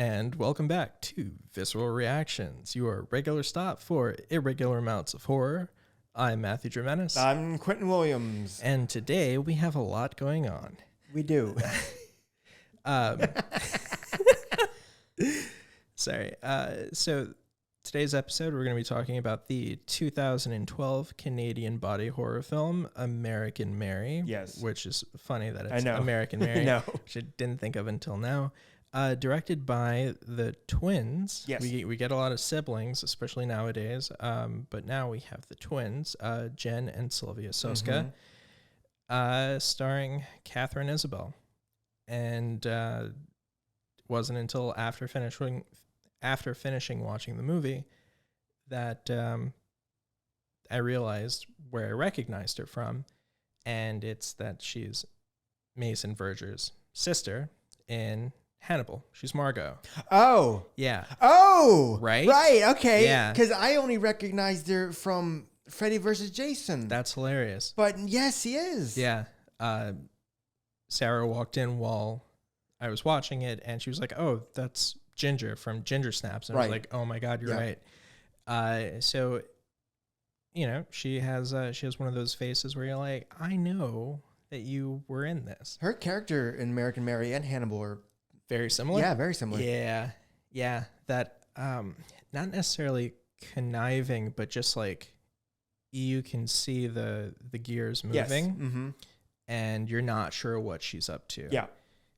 And welcome back to Visceral Reactions, your regular stop for irregular amounts of horror. I'm Matthew Jimenez. I'm Quinton Williams. And today we have a lot going on. We do. Sorry. So today's episode, we're going to be talking about the 2012 Canadian body horror film, American Mary. Yes. Which is funny that it's I know. American Mary. No. Which I didn't think of until now. Directed by the twins. Yes. We get a lot of siblings, especially nowadays. But now we have the twins, Jen and Sylvia Soska, starring Catherine Isabel. And wasn't until after finishing watching the movie that I realized where I recognized her from, and it's that she's Mason Verger's sister in Hannibal. She's Margot. Oh. Yeah. Oh. Right? Right. Okay. Yeah. Because I only recognized her from Freddy vs. Jason. That's hilarious. But yes, he is. Yeah. Sarah walked in while I was watching it, and she was like, "Oh, that's Ginger from Ginger Snaps." And I was like, "Oh my God, you're right." So, you know, she has one of those faces where you're like, "I know that you were in this." Her character in American Mary and Hannibal are very similar. Yeah, very similar. Yeah. That not necessarily conniving, but just like you can see the gears moving, Yes. and you're not sure what she's up to. Yeah.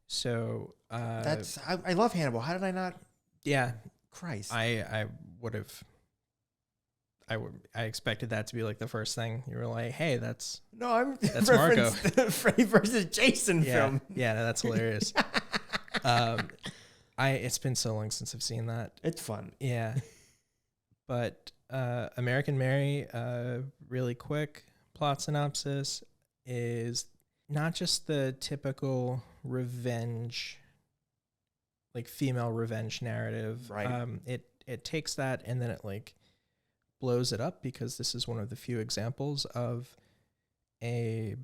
So I love Hannibal. How did I not? Yeah. Christ. I expected that to be like the first thing. You were like, "Hey, that's I'm Margot." the Freddy vs. Jason film. Yeah, that's hilarious. It's been so long since I've seen that. It's fun. Yeah. But American Mary, really quick plot synopsis, is not just the typical revenge, like female revenge narrative. Right. It takes that and then it like blows it up, because this is one of the few examples of a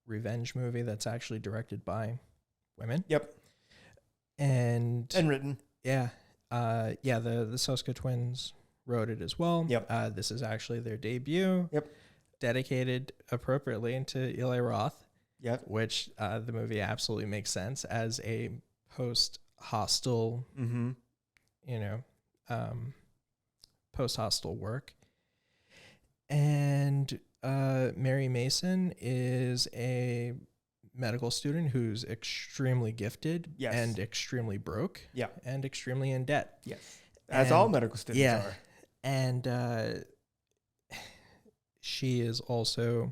revenge movie that's actually directed by women. Yep. And written. Yeah. The Soska Twins wrote it as well. Yep. This is actually their debut. Yep. Dedicated appropriately to Eli Roth. Yep. Which the movie absolutely makes sense as a post-hostile, post-hostile work. And Mary Mason is a medical student who's extremely gifted. Yes. And extremely broke. Yeah. And extremely in debt. Yes. As all medical students are. And she is also,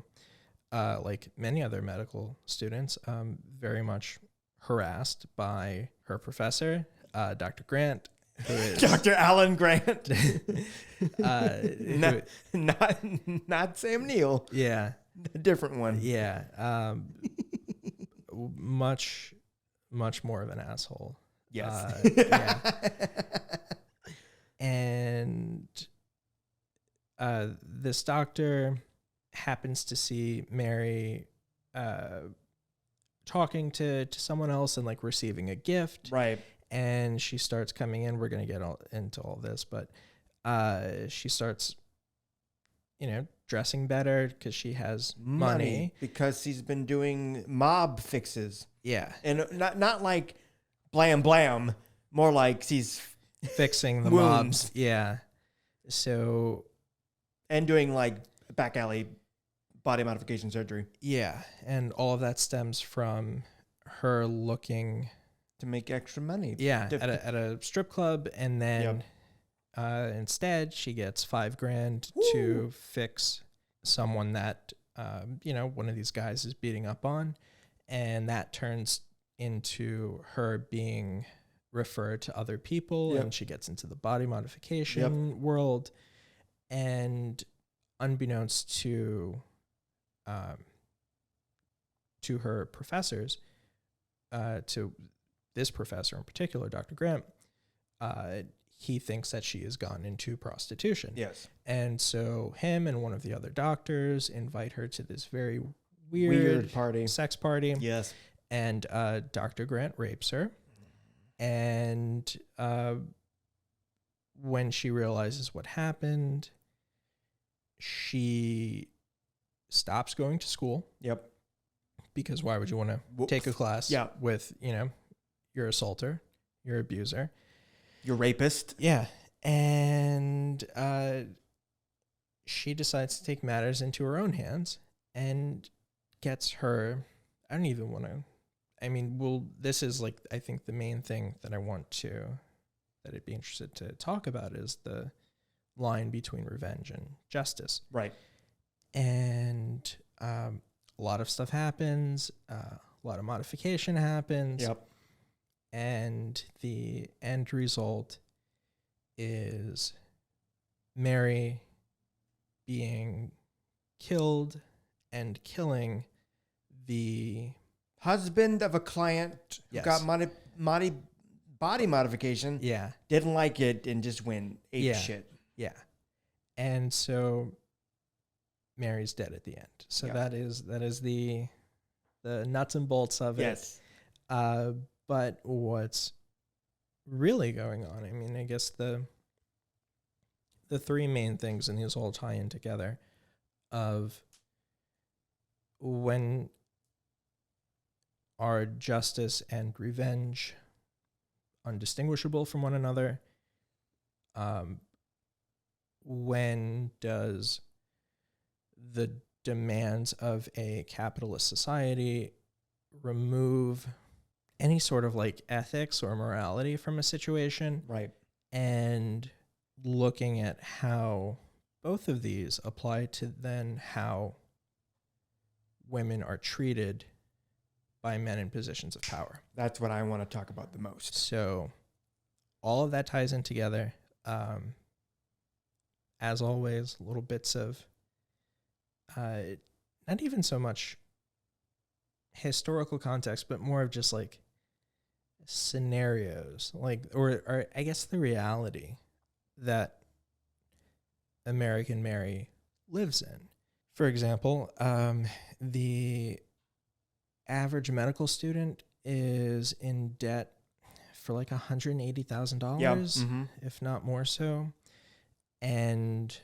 like many other medical students, very much harassed by her professor, Dr. Grant, who is Dr. Alan Grant. Not Sam Neill. Yeah. A different one. Yeah. Much more of an asshole. Yes. Yeah. And this doctor happens to see Mary talking to someone else and like receiving a gift. Right. And she starts coming in. We're going to get into all this, but she starts, dressing better because she has money. Because she's been doing mob fixes. Yeah. And not like blam blam, more like she's fixing the wounds. mobs. Yeah. So. And doing like back alley body modification surgery. Yeah. And all of that stems from her looking to make extra money. Yeah. At a strip club. And then instead she gets $5,000 to fix someone that, one of these guys is beating up on. And that turns into her being referred to other people. And she gets into the body modification world. And unbeknownst to her professors, to this professor in particular, Dr. Grant, he thinks that she has gone into prostitution. Yes. And so him and one of the other doctors invite her to this very weird party, sex party. Yes. And Dr. Grant rapes her. And when she realizes what happened, she stops going to school. Yep. Because why would you want to take a class with, your assaulter, your abuser, your rapist? Yeah. And she decides to take matters into her own hands and gets her, I don't even want to, this is like, I think the main thing that that I'd be interested to talk about is the line between revenge and justice. Right. And a lot of stuff happens, a lot of modification happens. Yep. And the end result is Mary being killed and killing the husband of a client who got body modification. Yeah. Didn't like it and just went ape shit. Yeah. And so Mary's dead at the end. So that is the nuts and bolts of it. Yes. But what's really going on, I guess the three main things, and these all tie in together, of when are justice and revenge undistinguishable from one another? When does the demands of a capitalist society remove any sort of like ethics or morality from a situation? Right. And looking at how both of these apply to then how women are treated by men in positions of power. That's what I want to talk about the most. So all of that ties in together. As always, little bits of not even so much historical context, but more of just like scenarios, like, or I guess the reality that American Mary lives in. For example, the average medical student is in debt for like $180,000, if not more so. And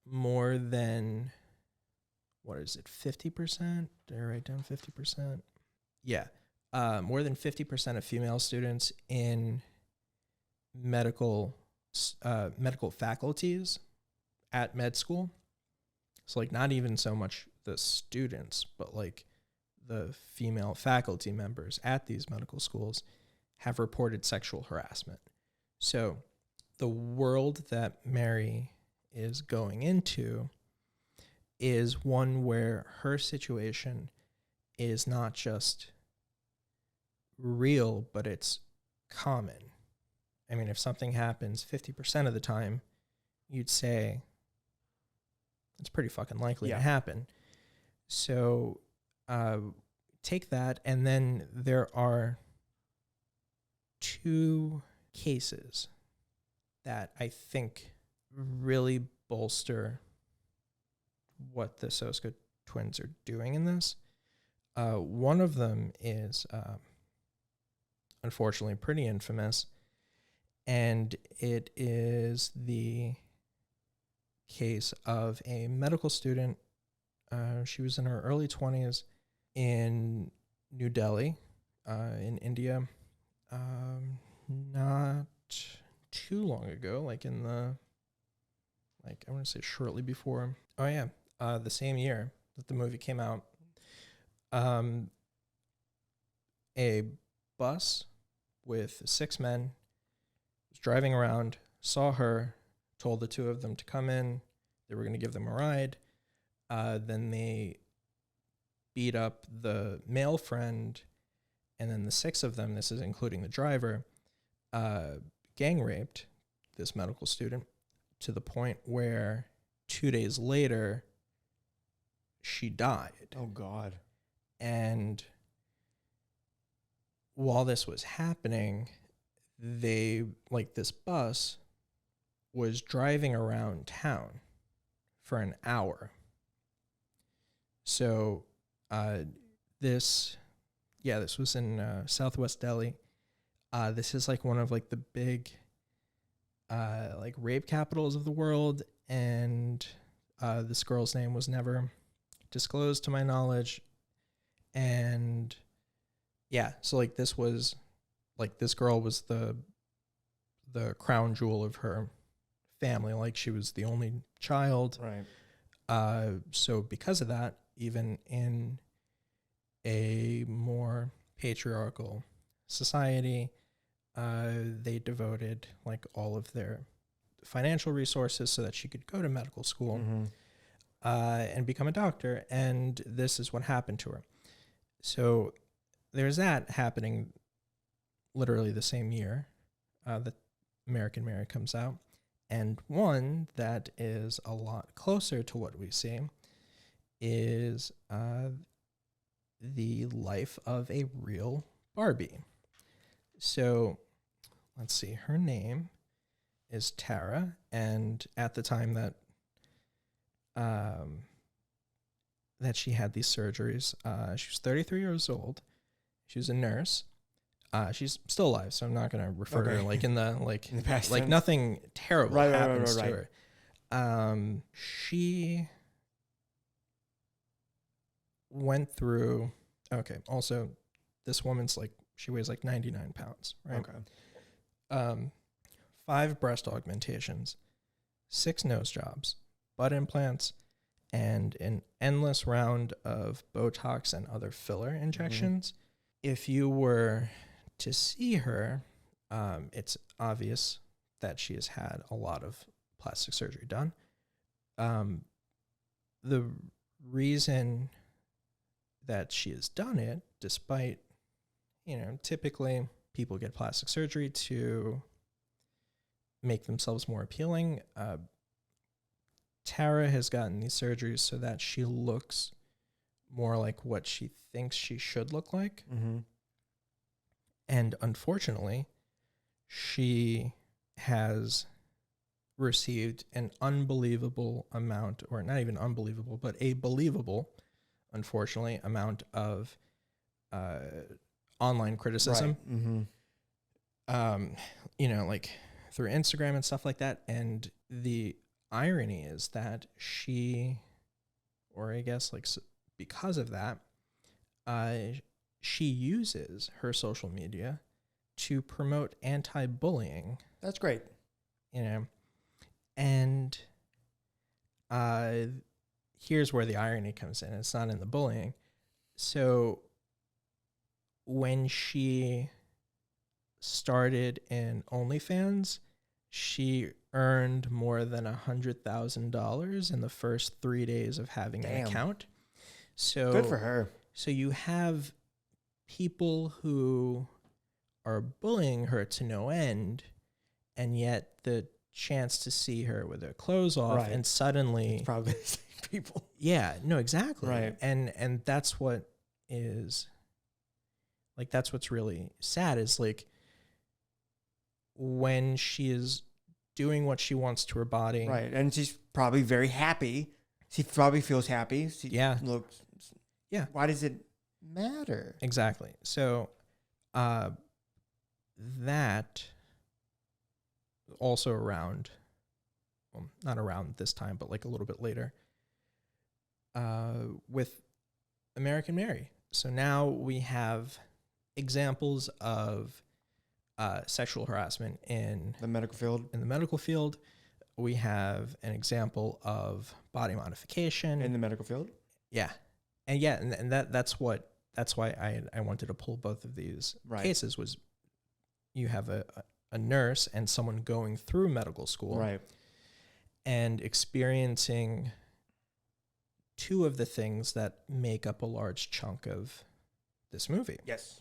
more than, 50%? Did I write down 50%? Yeah. More than 50% of female students in medical faculties at med school. So like not even so much the students, but like the female faculty members at these medical schools have reported sexual harassment. So the world that Mary is going into is one where her situation is not just real, but it's common. If something happens 50% of the time, you'd say it's pretty fucking likely to happen. So take that, and then there are two cases that I think really bolster what the Soska twins are doing in this. One of them is unfortunately pretty infamous, and it is the case of a medical student. She was in her early 20s in New Delhi, in India, not too long ago, I want to say shortly before. The same year that the movie came out. A bus with 6 men was driving around, saw her, told the 2 of them to come in. They were going to give them a ride. Then they beat up the male friend, and then the 6 of them, this is including the driver, gang raped this medical student to the point where 2 days later she died. Oh God. And while this was happening, this bus was driving around town for an hour. So this was in Southwest Delhi. This is like one of like the big like rape capitals of the world, and this girl's name was never disclosed to my knowledge. And yeah, so like this was like this girl was the crown jewel of her family. Like she was the only child. Right. So because of that, even in a more patriarchal society, they devoted like all of their financial resources so that she could go to medical school and become a doctor. And this is what happened to her. So there's that happening literally the same year that American Mary comes out. And one that is a lot closer to what we see is the life of a real Barbie. So let's see, her name is Tara, and at the time that that she had these surgeries, she was 33 years old. She was a nurse. She's still alive, so I'm not going to refer to her like in the past like tense. Nothing terrible happens right. to her. She went through. Okay, also, this woman's like she weighs like 99 pounds, right? Okay. 5 breast augmentations, 6 nose jobs, butt implants, and an endless round of Botox and other filler injections. If you were to see her, it's obvious that she has had a lot of plastic surgery done. The reason that she has done it, despite, typically people get plastic surgery to make themselves more appealing. Tara has gotten these surgeries so that she looks more like what she thinks she should look like. And unfortunately, she has received an unbelievable amount, or not even unbelievable, but a believable, unfortunately, amount of online criticism. Right. Like through Instagram and stuff like that. And the irony is that she, or I guess like because of that, she uses her social media to promote anti-bullying. That's great. And here's where the irony comes in. It's not in the bullying. So when she started in OnlyFans, she earned more than $100,000 in the first 3 days of having an account. So good for her. So you have people who are bullying her to no end, and yet the chance to see her with her clothes off, and suddenly it's probably the same people. Yeah, no, exactly. Right. And that's what is like, that's what's really sad is like when she is doing what she wants to her body. Right. And she's probably very happy. She probably feels happy. She looks. Yeah. Why does it matter? Exactly. So that also around, well, not around this time, but like a little bit later, with American Mary. So now we have examples of sexual harassment in the medical field. In the medical field, we have an example of body modification in the medical field. Yeah, and that's why I wanted to pull both of these cases. Was you have a nurse and someone going through medical school, right, and experiencing two of the things that make up a large chunk of this movie. Yes.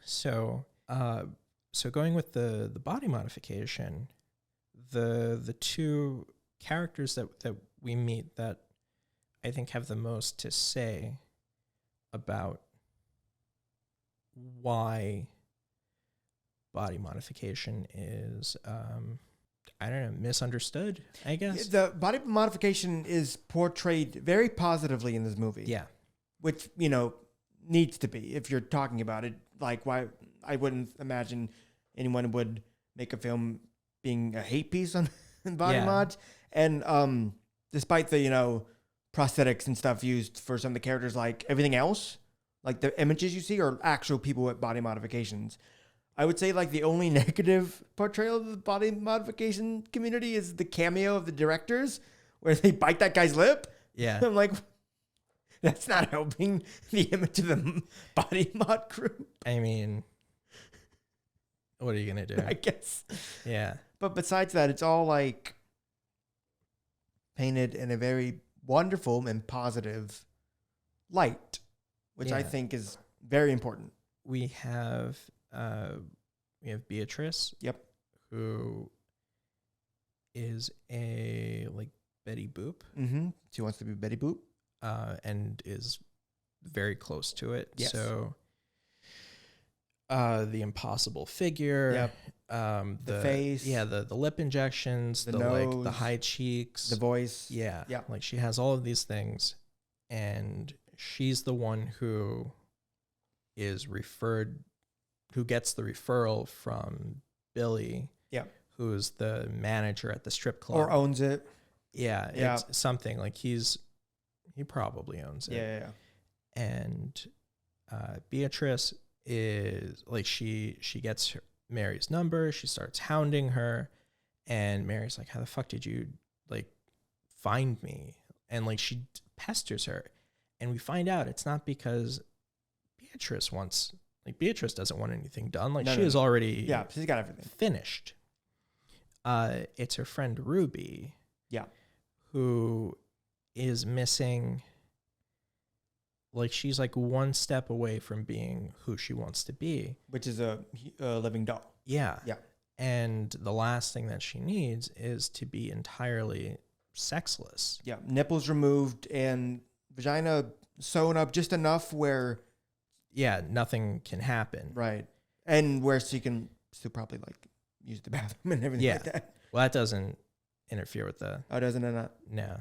So going with the body modification, the two characters that we meet that I think have the most to say about why body modification is, I don't know, misunderstood, I guess. The body modification is portrayed very positively in this movie. Yeah. Which, needs to be if you're talking about it. Like, why I wouldn't imagine anyone would make a film being a hate piece on body mods. And despite the, prosthetics and stuff used for some of the characters, like everything else, like the images you see are actual people with body modifications. I would say like the only negative portrayal of the body modification community is the cameo of the directors where they bite that guy's lip. Yeah. I'm like, that's not helping the image of the body mod group. I mean, what are you going to do? I guess. Yeah. But besides that, it's all like painted in a very wonderful and positive light, which I think is very important. We have Beatrice. Yep. Who is a like Betty Boop. Mm-hmm. She wants to be Betty Boop. And is very close to it. Yes. So the impossible figure. Yep. The face. Yeah, the lip injections, the nose, like the high cheeks. the voice. Yeah. Yeah. Like she has all of these things. And she's the one who gets the referral from Billy. Yeah. Who's the manager at the strip club. Or owns it. Yeah. Yeah. It's something like he probably owns it. Yeah. And Beatrice is like she gets Mary's number. She starts hounding her, and Mary's like, "How the fuck did you like find me?" And like she pesters her, and we find out it's not because Beatrice doesn't want anything done. Like she is already she's got everything finished. It's her friend Ruby. Yeah. Who is missing. Like she's like one step away from being who she wants to be, which is a living doll. Yeah. Yeah. And the last thing that she needs is to be entirely sexless. Yeah. Nipples removed and vagina sewn up just enough where nothing can happen. Right. And where she can still probably like use the bathroom and everything like that. Well, that doesn't interfere with the... Oh, doesn't it not? No.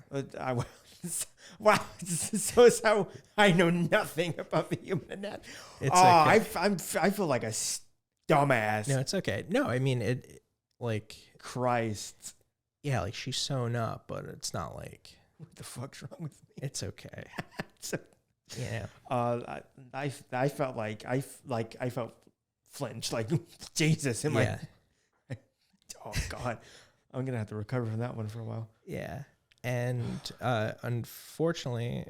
Wow. So is how I know nothing about the human anatomy. It's okay. I feel like a dumbass. No, it's okay. No, I mean, it like... Christ. Yeah, like she's sewn up, but it's not like... What the fuck's wrong with me? It's okay. Yeah. I felt like I felt flinch. Like, Jesus. Oh, God. I'm going to have to recover from that one for a while. Yeah. And unfortunately,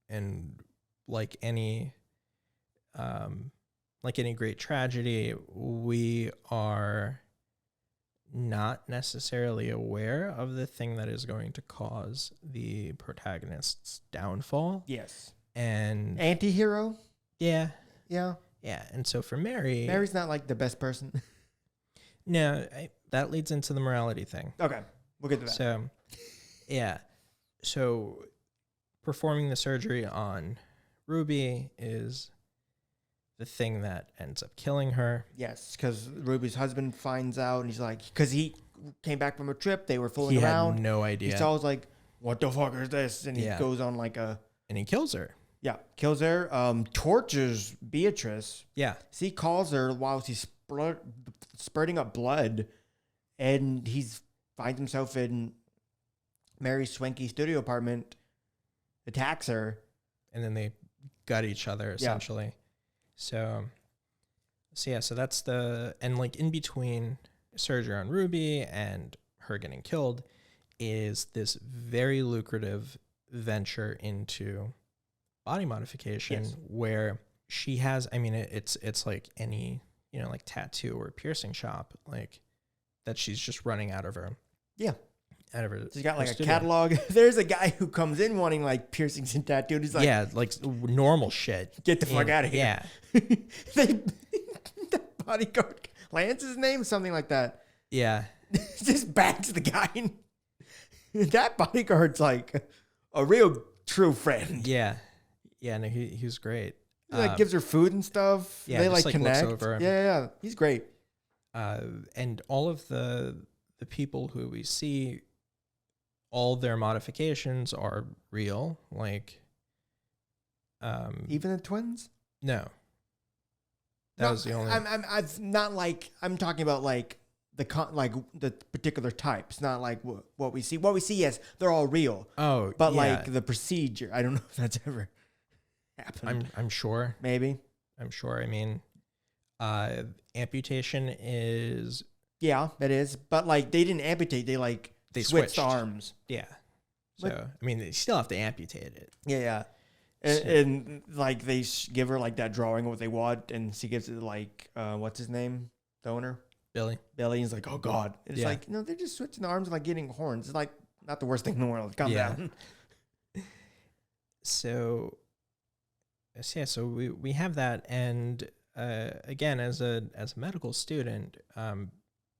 and like any great tragedy, we are not necessarily aware of the thing that is going to cause the protagonist's downfall. Yes. And anti-hero? Yeah. Yeah. Yeah. And so for Mary's not like the best person. No, that leads into the morality thing. Okay. We'll get to that. So, yeah. So performing the surgery on Ruby is the thing that ends up killing her. Yes, because Ruby's husband finds out, and he's like, because he came back from a trip, they were fooling around. He had no idea. He's always like, what the fuck is this? And he goes on like a... And he kills her. Yeah, kills her, tortures Beatrice. Yeah. So he calls her while she's spurting up blood, and he finds himself in Mary's swanky studio apartment, attacks her. And then they gut each other, essentially. Yeah. So that's and like in between surgery on Ruby and her getting killed is this very lucrative venture into body modification where she has, I mean, it's like any, like tattoo or piercing shop, like that she's just running out of her. Yeah. Out of her. She's got like a catalog. There's a guy who comes in wanting like piercings and tattoos. He's like, yeah, like normal shit. Get the fuck out of here. Yeah. The bodyguard, Lance's name, something like that. Yeah. Just bags the guy. That bodyguard's like a real true friend. Yeah. Yeah, no, he was great. He like gives her food and stuff. Yeah, they just, like connect. Looks over. Yeah. He's great. And all of the people who we see, all their modifications are real. Like, even the twins? No. That was the only. I'm not like I'm talking about like the particular types, not like what we see. What we see, yes, they're all real. Oh, but yeah. like the procedure, I don't know if that's ever happened. I'm sure. Maybe. I'm sure. I mean, amputation is. Yeah, it is. But like they didn't amputate. They switched arms. Yeah. So I mean, they still have to amputate it. Yeah. And like they give her like that drawing of what they want, and she gives it like what's his name, the owner, Billy. He's like, oh god, it's like they're just switching the arms and like getting horns. It's like not the worst thing in the world. Calm down. So we have that, and again, as a medical student,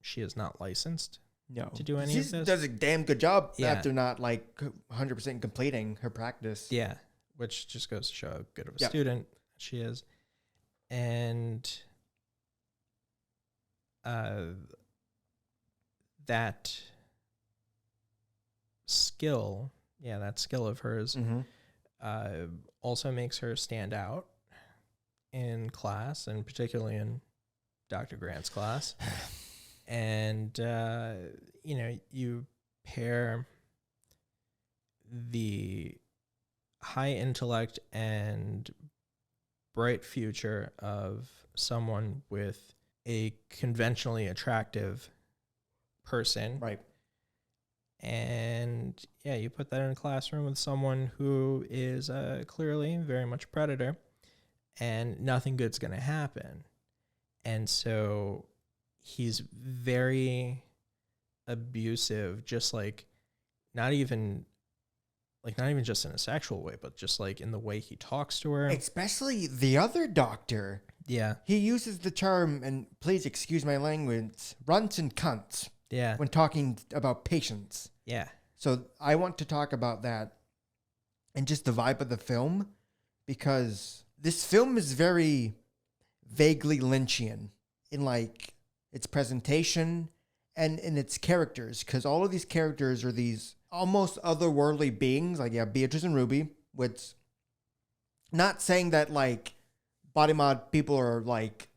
she is not licensed. No, to do any she of this. Does a damn good job after not like 100% completing her practice. Yeah. Which just goes to show how good of a student she is. And that skill of hers also makes her stand out in class, and particularly in Dr. Grant's class. And, you pair the high intellect and bright future of someone with a conventionally attractive person. Right. And you put that in a classroom with someone who is clearly very much a predator, and nothing good's going to happen. And so he's very abusive, just like not even just in a sexual way, but just like in the way he talks to her. Especially the other doctor. Yeah. He uses the term, and please excuse my language, runts and cunts. Yeah. When talking about patients. Yeah. So I want to talk about that and just the vibe of the film, because this film is very vaguely Lynchian in like its presentation and in its characters, because all of these characters are these almost otherworldly beings, like Beatrice and Ruby, which, not saying that like body mod people are like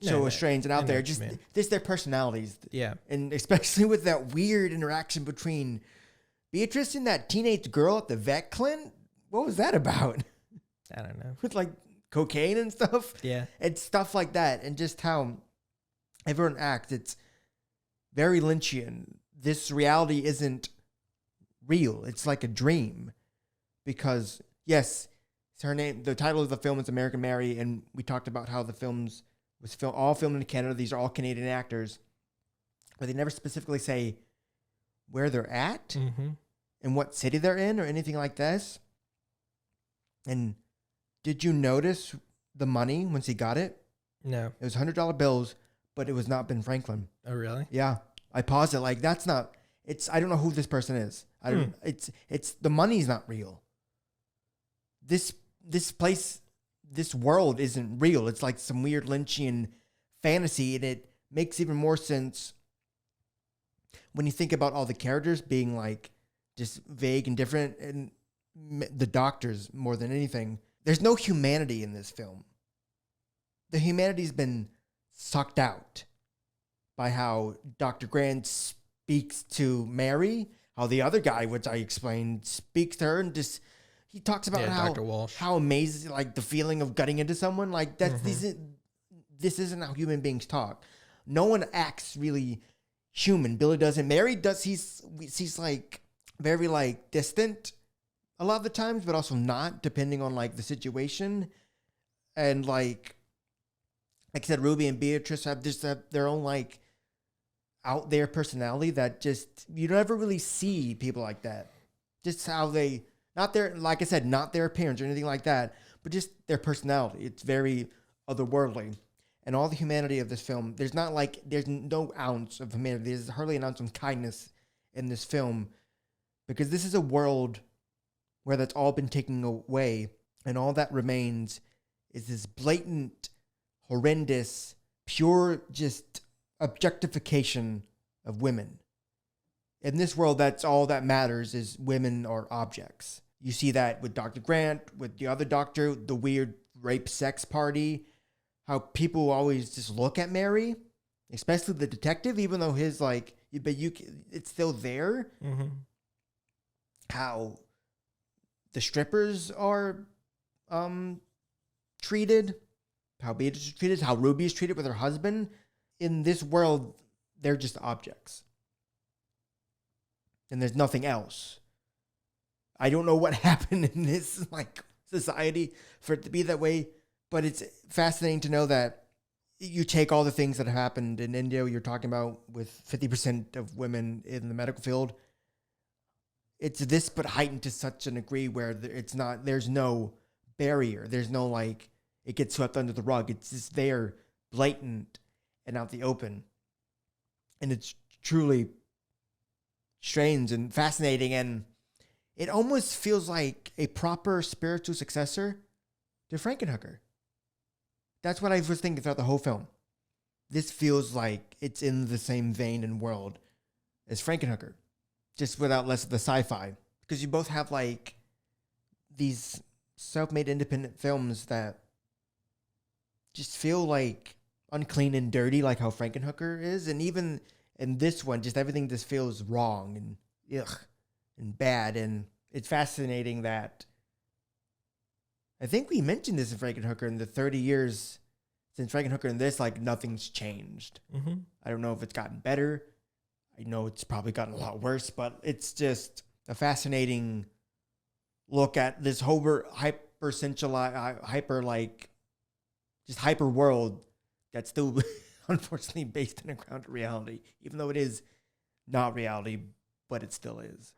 so estranged and out there, just their personalities. Yeah. And especially with that weird interaction between Beatrice and that teenage girl at the vet clinic. What was that about? I don't know. With like cocaine and stuff. Yeah. And stuff like that. And just how everyone acts. It's very Lynchian. This reality isn't real. It's like a dream, because yes, it's her name. The title of the film is American Mary, and we talked about how the films was all filmed in Canada. These are all Canadian actors, but they never specifically say where they're at and what city they're in or anything like this. And did you notice the money once he got it? No, it was $100 bills, but it was not Ben Franklin. Oh, really? Yeah, I paused it. Like, that's not. It's, I don't know who this person is. I don't. It's the money's not real. This place, this world isn't real. It's like some weird Lynchian fantasy, and it makes even more sense when you think about all the characters being like just vague and different, and the doctors more than anything. There's no humanity in this film. The humanity's been sucked out by how Dr. Grant speaks to Mary, how the other guy, which I explained, speaks to her, and just he talks about how amazing, like the feeling of gutting into someone. Like that's this isn't how human beings talk. No one acts really human. Billy doesn't. Mary does. He's like very like distant a lot of the times, but also not, depending on like the situation. And like I said, Ruby and Beatrice have their own like out there personality that just, you never really see people like that. Just how they, not their, like I said, not their appearance or anything like that, but just their personality. It's very otherworldly. And all the humanity of this film, there's no ounce of humanity. There's hardly an ounce of kindness in this film, because this is a world where that's all been taken away, and all that remains is this blatant, horrendous, pure just objectification of women. In this world, that's all that matters, is women are objects. You see that with Dr. Grant, with the other doctor, the weird rape sex party, how people always just look at Mary, especially the detective, even though his like, but it's still there. Mm-hmm. How the strippers are treated, how Beatrice is treated, how Ruby is treated with her husband. In this world, they're just objects. And there's nothing else. I don't know what happened in this like society for it to be that way, but it's fascinating to know that you take all the things that have happened in India, you're talking about with 50% of women in the medical field. It's this, but heightened to such a degree where there's no barrier. There's no like, it gets swept under the rug. It's just there, blatant and out the open. And it's truly strange and fascinating. And it almost feels like a proper spiritual successor to Frankenhooker. That's what I was thinking throughout the whole film. This feels like it's in the same vein and world as Frankenhooker, just without less of the sci-fi. Because you both have like these self-made independent films that just feel like unclean and dirty, like how Frankenhooker is. And even in this one, just everything just feels wrong and ugh and bad. And it's fascinating that I think we mentioned this in Frankenhooker in the 30 years since Frankenhooker and this, like nothing's changed. Mm-hmm. I don't know if it's gotten better. I know it's probably gotten a lot worse, but it's just a fascinating look at this whole hyper world that's still unfortunately based in a grounded reality, even though it is not reality, but it still is.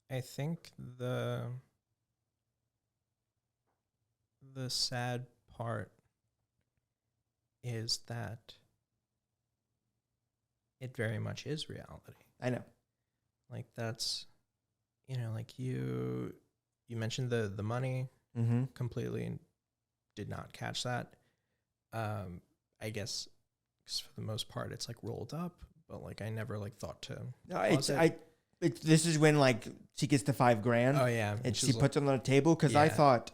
I think the sad part is that it very much is reality. I know. Like that's, like you mentioned the money completely and did not catch that. I guess 'cause for the most part it's like rolled up, but like I never like thought to. No, this is when like she gets to $5,000. Oh yeah, and she puts it on the table because I thought,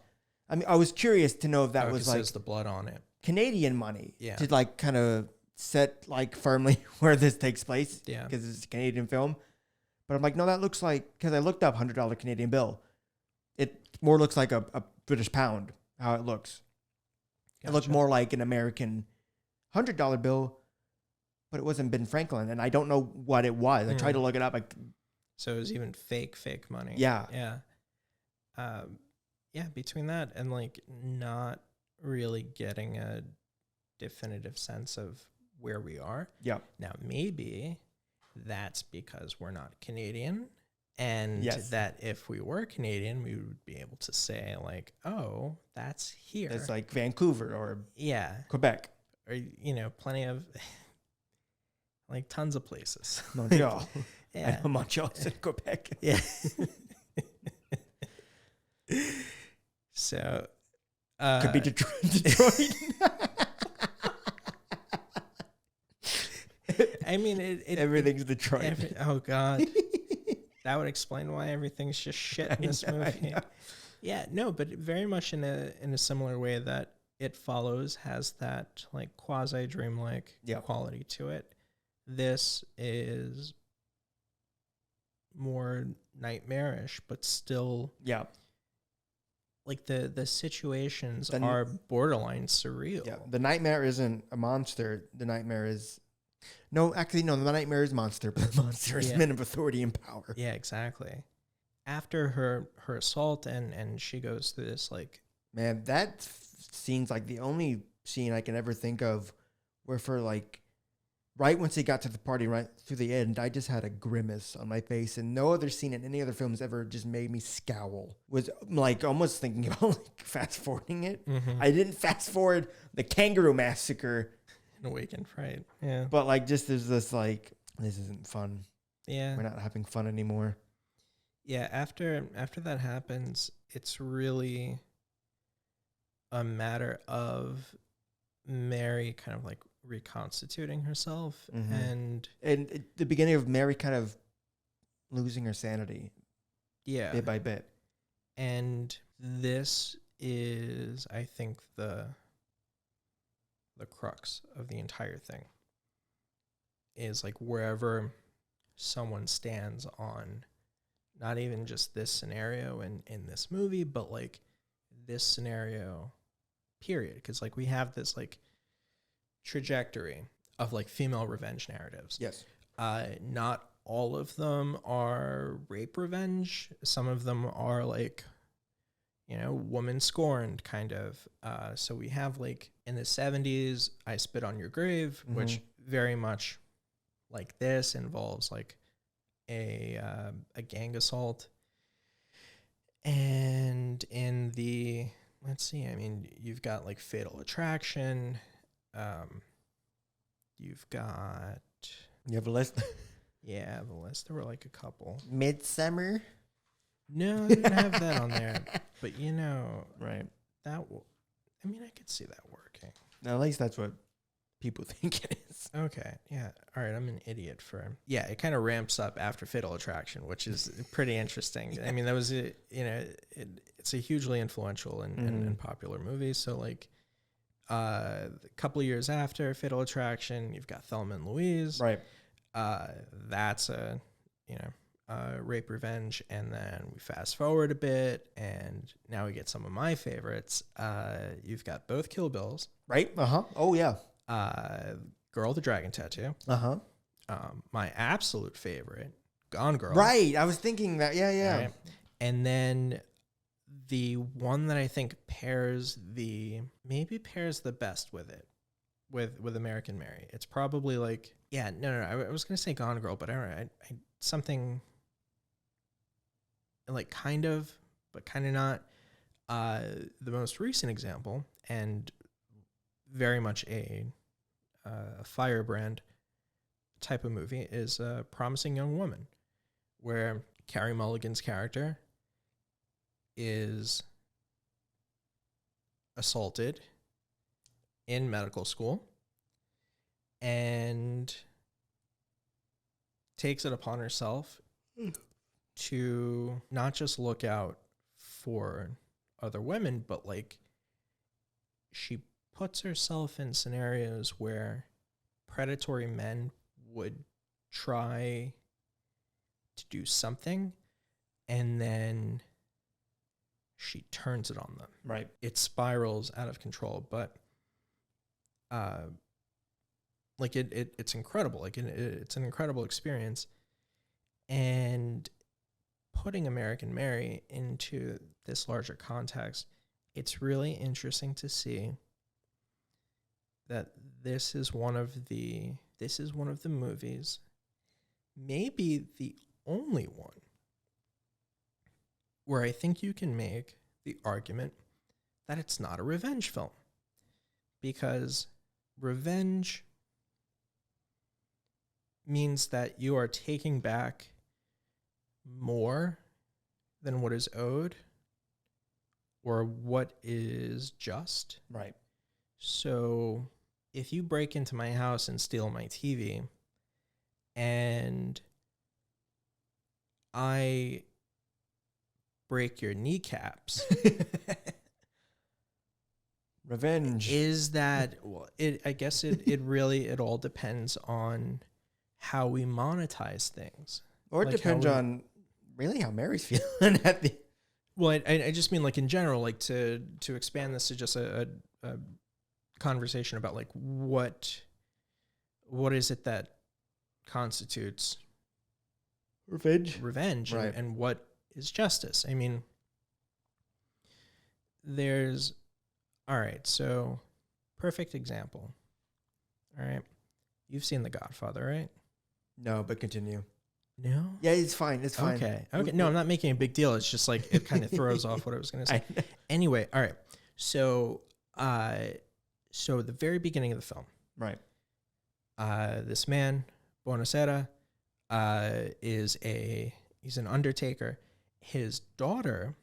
I was curious to know if that was like there's the blood on it. Canadian money. Yeah. To like kind of set like firmly where this takes place. Yeah. Because it's a Canadian film. But I'm like, no, that looks like, because I looked up $100 Canadian bill. It more looks like a British pound, how it looks. Gotcha. It looked more like an American $100 bill, but it wasn't Ben Franklin. And I don't know what it was. I tried to look it up. So it was even fake money. Yeah. Yeah. Yeah, between that and like not really getting a definitive sense of where we are. Yeah. Now maybe that's because we're not Canadian, and that if we were Canadian, we would be able to say like, oh, that's here. It's like Vancouver or Quebec. Or, plenty of like tons of places. Montreal. Yeah. I know Montreal's in Quebec. Yeah. So could be Detroit. I mean, everything's Detroit. Oh God, that would explain why everything's just shit in this movie. Yeah, no, but very much in a similar way that It Follows has that like quasi dreamlike quality to it. This is more nightmarish, but still, like the situations are borderline surreal. Yeah, the nightmare isn't a monster. The nightmare is the nightmare is monster, but the monster is men of authority and power. Yeah, exactly. After her assault and she goes through this like, man, that scene's like the only scene I can ever think of where for like right once they got to the party, right through the end, I just had a grimace on my face, and no other scene in any other films ever just made me scowl. Was like almost thinking about like fast forwarding it. I didn't fast forward the kangaroo massacre. Awakened Fright. Yeah. But like just there's this like, this isn't fun. Yeah. We're not having fun anymore. Yeah, after that happens, it's really a matter of Mary kind of like reconstituting herself and at the beginning of Mary kind of losing her sanity bit by bit. And this is, I think, the the crux of the entire thing. Is like wherever someone stands on not even just this scenario in this movie, but like this scenario period. Because like we have this like trajectory of like female revenge narratives. Yes. Not all of them are rape revenge. Some of them are like, you know, woman scorned kind of. So we have like in the 70s, I Spit on Your Grave, which very much like this involves like a gang assault. And in the, let's see, I mean, you've got like Fatal Attraction. You've got... You have a list? Yeah, the list. There were like a couple. Midsummer? No, I didn't have that on there. But, you know, Right. I mean, I could see that working. At least that's what people think it is. Okay, yeah. All right, I'm an idiot for... Yeah, it kind of ramps up after Fatal Attraction, which is pretty interesting. I mean, that was, it's a hugely influential and popular movie. So, like, a couple of years after Fatal Attraction, you've got Thelma and Louise. Right. That's a, rape revenge. And then we fast forward a bit, and now we get some of my favorites. You've got both Kill Bills. Right. Oh, yeah. Girl with the Dragon Tattoo. My absolute favorite, Gone Girl. Right. I was thinking that. Yeah. Right? And then the one that I think pairs the best with it, with American Mary. It's probably like, no. I was going to say Gone Girl, but I something like kind of, but kind of not. The most recent example, and very much a firebrand type of movie, is Promising Young Woman, where Carey Mulligan's character is assaulted in medical school and takes it upon herself to not just look out for other women, but like she puts herself in scenarios where predatory men would try to do something, and then she turns it on them. Right. It spirals out of control, but like it's incredible. Like it's an incredible experience, and putting American Mary into this larger context, it's really interesting to see that this is one of the movies, maybe the only one, where I think you can make the argument that it's not a revenge film. Because revenge means that you are taking back more than what is owed or what is just. Right. So if you break into my house and steal my TV and I break your kneecaps, revenge. Is that, well, I guess it really, it all depends on how we monetize things. Or it like depends on really how Mary's feeling at the... Well, I just mean like in general, like to expand this to just a conversation about like what is it that constitutes revenge right. and what is justice. I mean, all right, so perfect example. All right, you've seen The Godfather, right? No, but continue. No? Yeah, it's fine. It's fine. Okay. No, I'm not making a big deal. It's just like it kind of throws off what I was going to say. Anyway, all right. So the very beginning of the film, right? This man, Bonacera, he's an undertaker. His daughter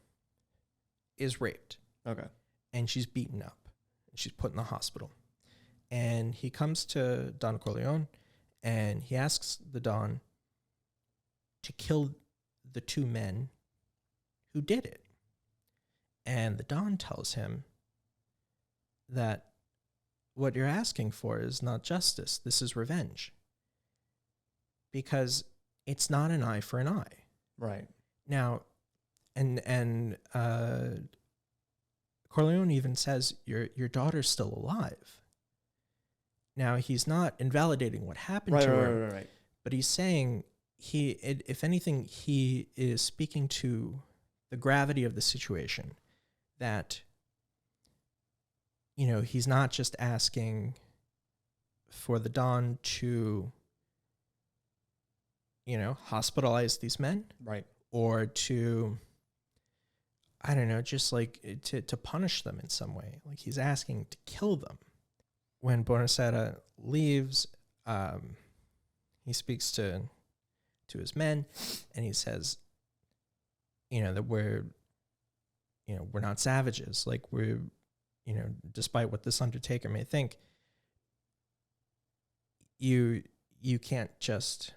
is raped. Okay. And she's beaten up. And she's put in the hospital. And he comes to Don Corleone, and he asks the Don to kill the two men who did it. And the Don tells him that what you're asking for is not justice. This is revenge. Because it's not an eye for an eye. Right. Now, and Corleone even says your daughter's still alive. Now, he's not invalidating what happened to her, Right. but he's saying if anything, he is speaking to the gravity of the situation, that, he's not just asking for the Don to, hospitalize these men. Right. Or to, I don't know, just like to punish them in some way. Like he's asking to kill them. When Buonasera leaves, he speaks to his men, and he says, that we're not savages. Like we're, despite what this Undertaker may think, you can't just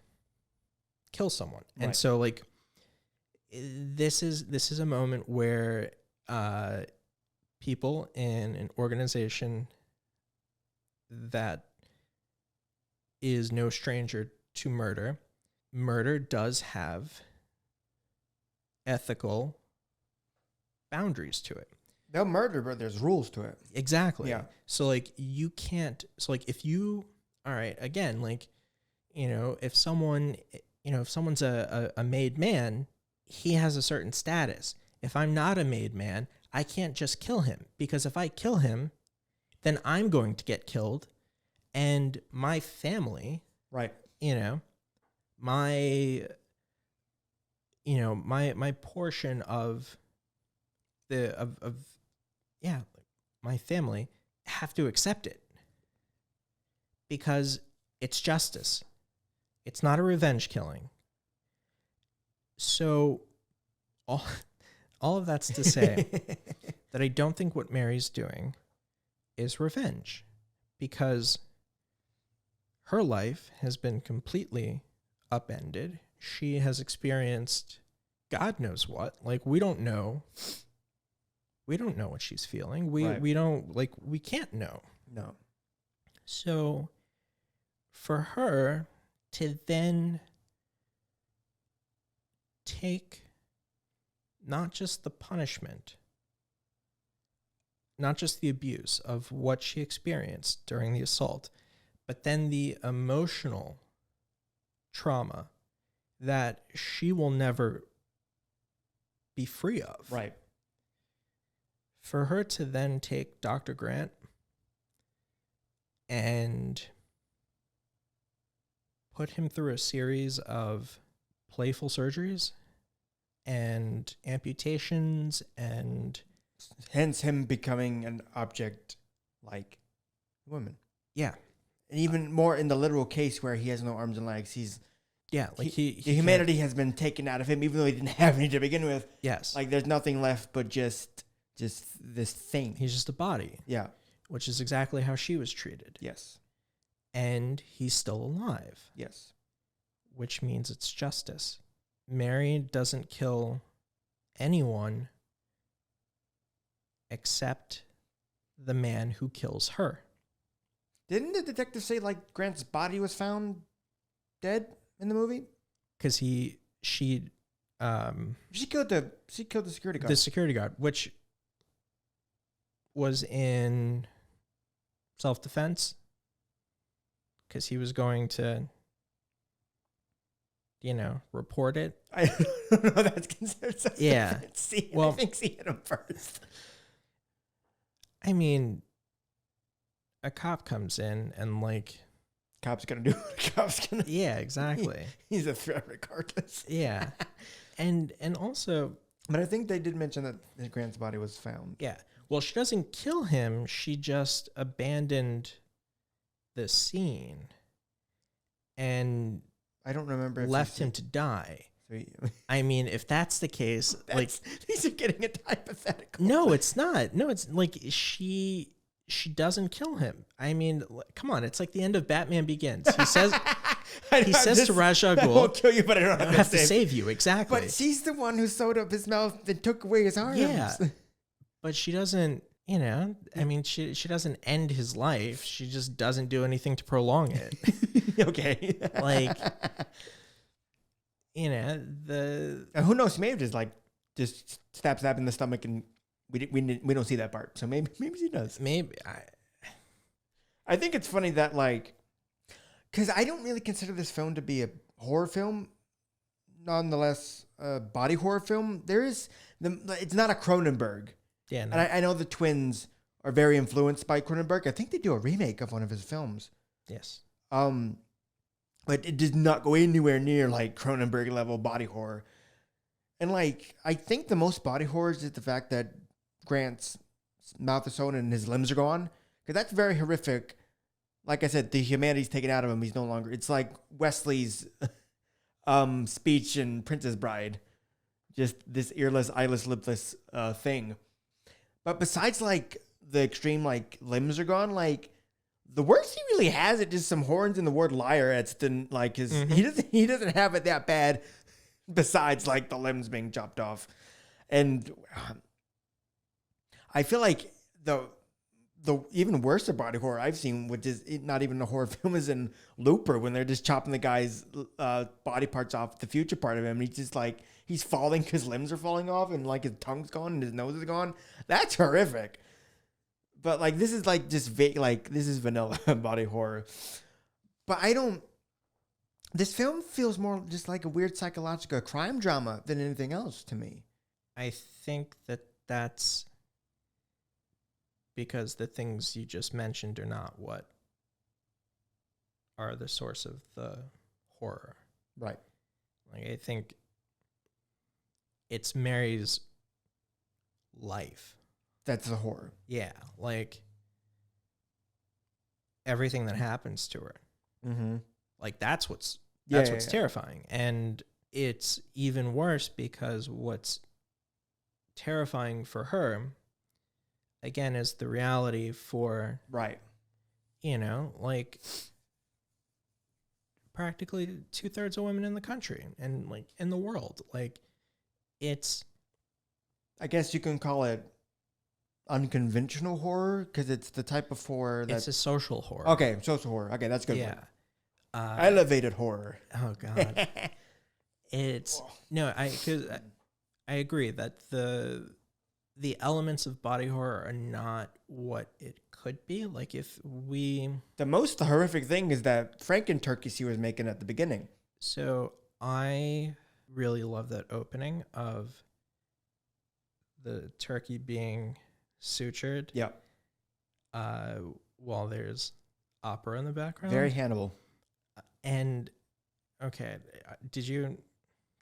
kill someone. Right. And so like this is a moment where people in an organization that is no stranger to murder does have ethical boundaries to it. They'll murder, but there's rules to it. Exactly. Yeah. So like you can't, if you, all right, again, like, if someone's a made man, he has a certain status. If I'm not a made man, I can't just kill him, because if I kill him, then I'm going to get killed, and my family, right? My portion of my family have to accept it, because it's justice. It's not a revenge killing. So all of that's to say that I don't think what Mary's doing is revenge, because her life has been completely upended. She has experienced God knows what. Like we don't know what she's feeling. We don't, like, we can't know. No. So for her to then take not just the punishment, not just the abuse of what she experienced during the assault, but then the emotional trauma that she will never be free of. Right. For her to then take Dr. Grant and put him through a series of playful surgeries and amputations, and hence him becoming an object like women. Yeah. And even more in the literal case where he has no arms and legs, the humanity has been taken out of him, even though he didn't have any to begin with. Yes. Like there's nothing left but just this thing. He's just a body. Yeah. Which is exactly how she was treated. Yes. And he's still alive. Yes. Which means it's justice. Mary doesn't kill anyone except the man who kills her. Didn't the detective say like Grant's body was found dead in the movie? Because she killed the security guard. The security guard, which was in self-defense, because he was going to, report it. I don't know. That's considered self-defense. Yeah. Well, I think she hit him first. I mean, a cop comes in and like, cop's gonna do what a cop's gonna. Yeah, exactly. He's a threat regardless. Yeah, and also, but I think they did mention that Grant's body was found. Yeah. Well, she doesn't kill him. She just abandoned the scene and I don't remember. Left him to die. I mean, if that's the case, these are getting a hypothetical. No, it's not. No, it's like she doesn't kill him. I mean, come on, it's like the end of Batman Begins. He says to Ra's al Ghul, "I won't kill you, but I don't have to save you." Exactly. But she's the one who sewed up his mouth and took away his arms. Yeah. But she doesn't You know, I mean, she doesn't end his life. She just doesn't do anything to prolong it. Okay. Like, you know, who knows? Maybe just stab in the stomach, and we don't see that part. So maybe she does. Maybe I think it's funny that because I don't really consider this film to be a horror film. Nonetheless, a body horror film. It's not a Cronenberg. Yeah, no. And I know the twins are very influenced by Cronenberg. I think they do a remake of one of his films. Yes. But it did not go anywhere near like Cronenberg level body horror. And I think the most body horror is the fact that Grant's mouth is sewn and his limbs are gone. Because that's very horrific. Like I said, the humanity's taken out of him. He's no longer. It's like Wesley's speech in Princess Bride. Just this earless, eyeless, lipless thing. But besides the extreme limbs are gone, the worst he really has it just some horns and the word liar. It's the his he doesn't have it that bad. Besides the limbs being chopped off, and I feel like the even worse body horror I've seen, which is not even a horror film, is in Looper when they're just chopping the guy's body parts off, the future part of him. And he's just he's falling because limbs are falling off and his tongue's gone and his nose is gone. That's horrific. But this is just this is vanilla body horror. But this film feels more just like a weird psychological crime drama than anything else to me. I think that's because the things you just mentioned are not what are the source of the horror. Right. I think it's Mary's life. That's the horror. Yeah. Everything that happens to her. Mm-hmm. That's what's Yeah. terrifying. And it's even worse because what's terrifying for her, again, is the reality for, right. Practically 2/3 of women in the country and in the world. It's, I guess you can call it unconventional horror because it's the type of horror it's a social horror. Okay, social horror. Okay, that's good. Yeah. Elevated horror. Oh God. It's because I agree that the elements of body horror are not what it could be. The most horrific thing is that Franken-turkeys he was making at the beginning. So I really love that opening of the turkey being sutured. Yeah. While there's opera in the background. Very Hannibal. And okay, did you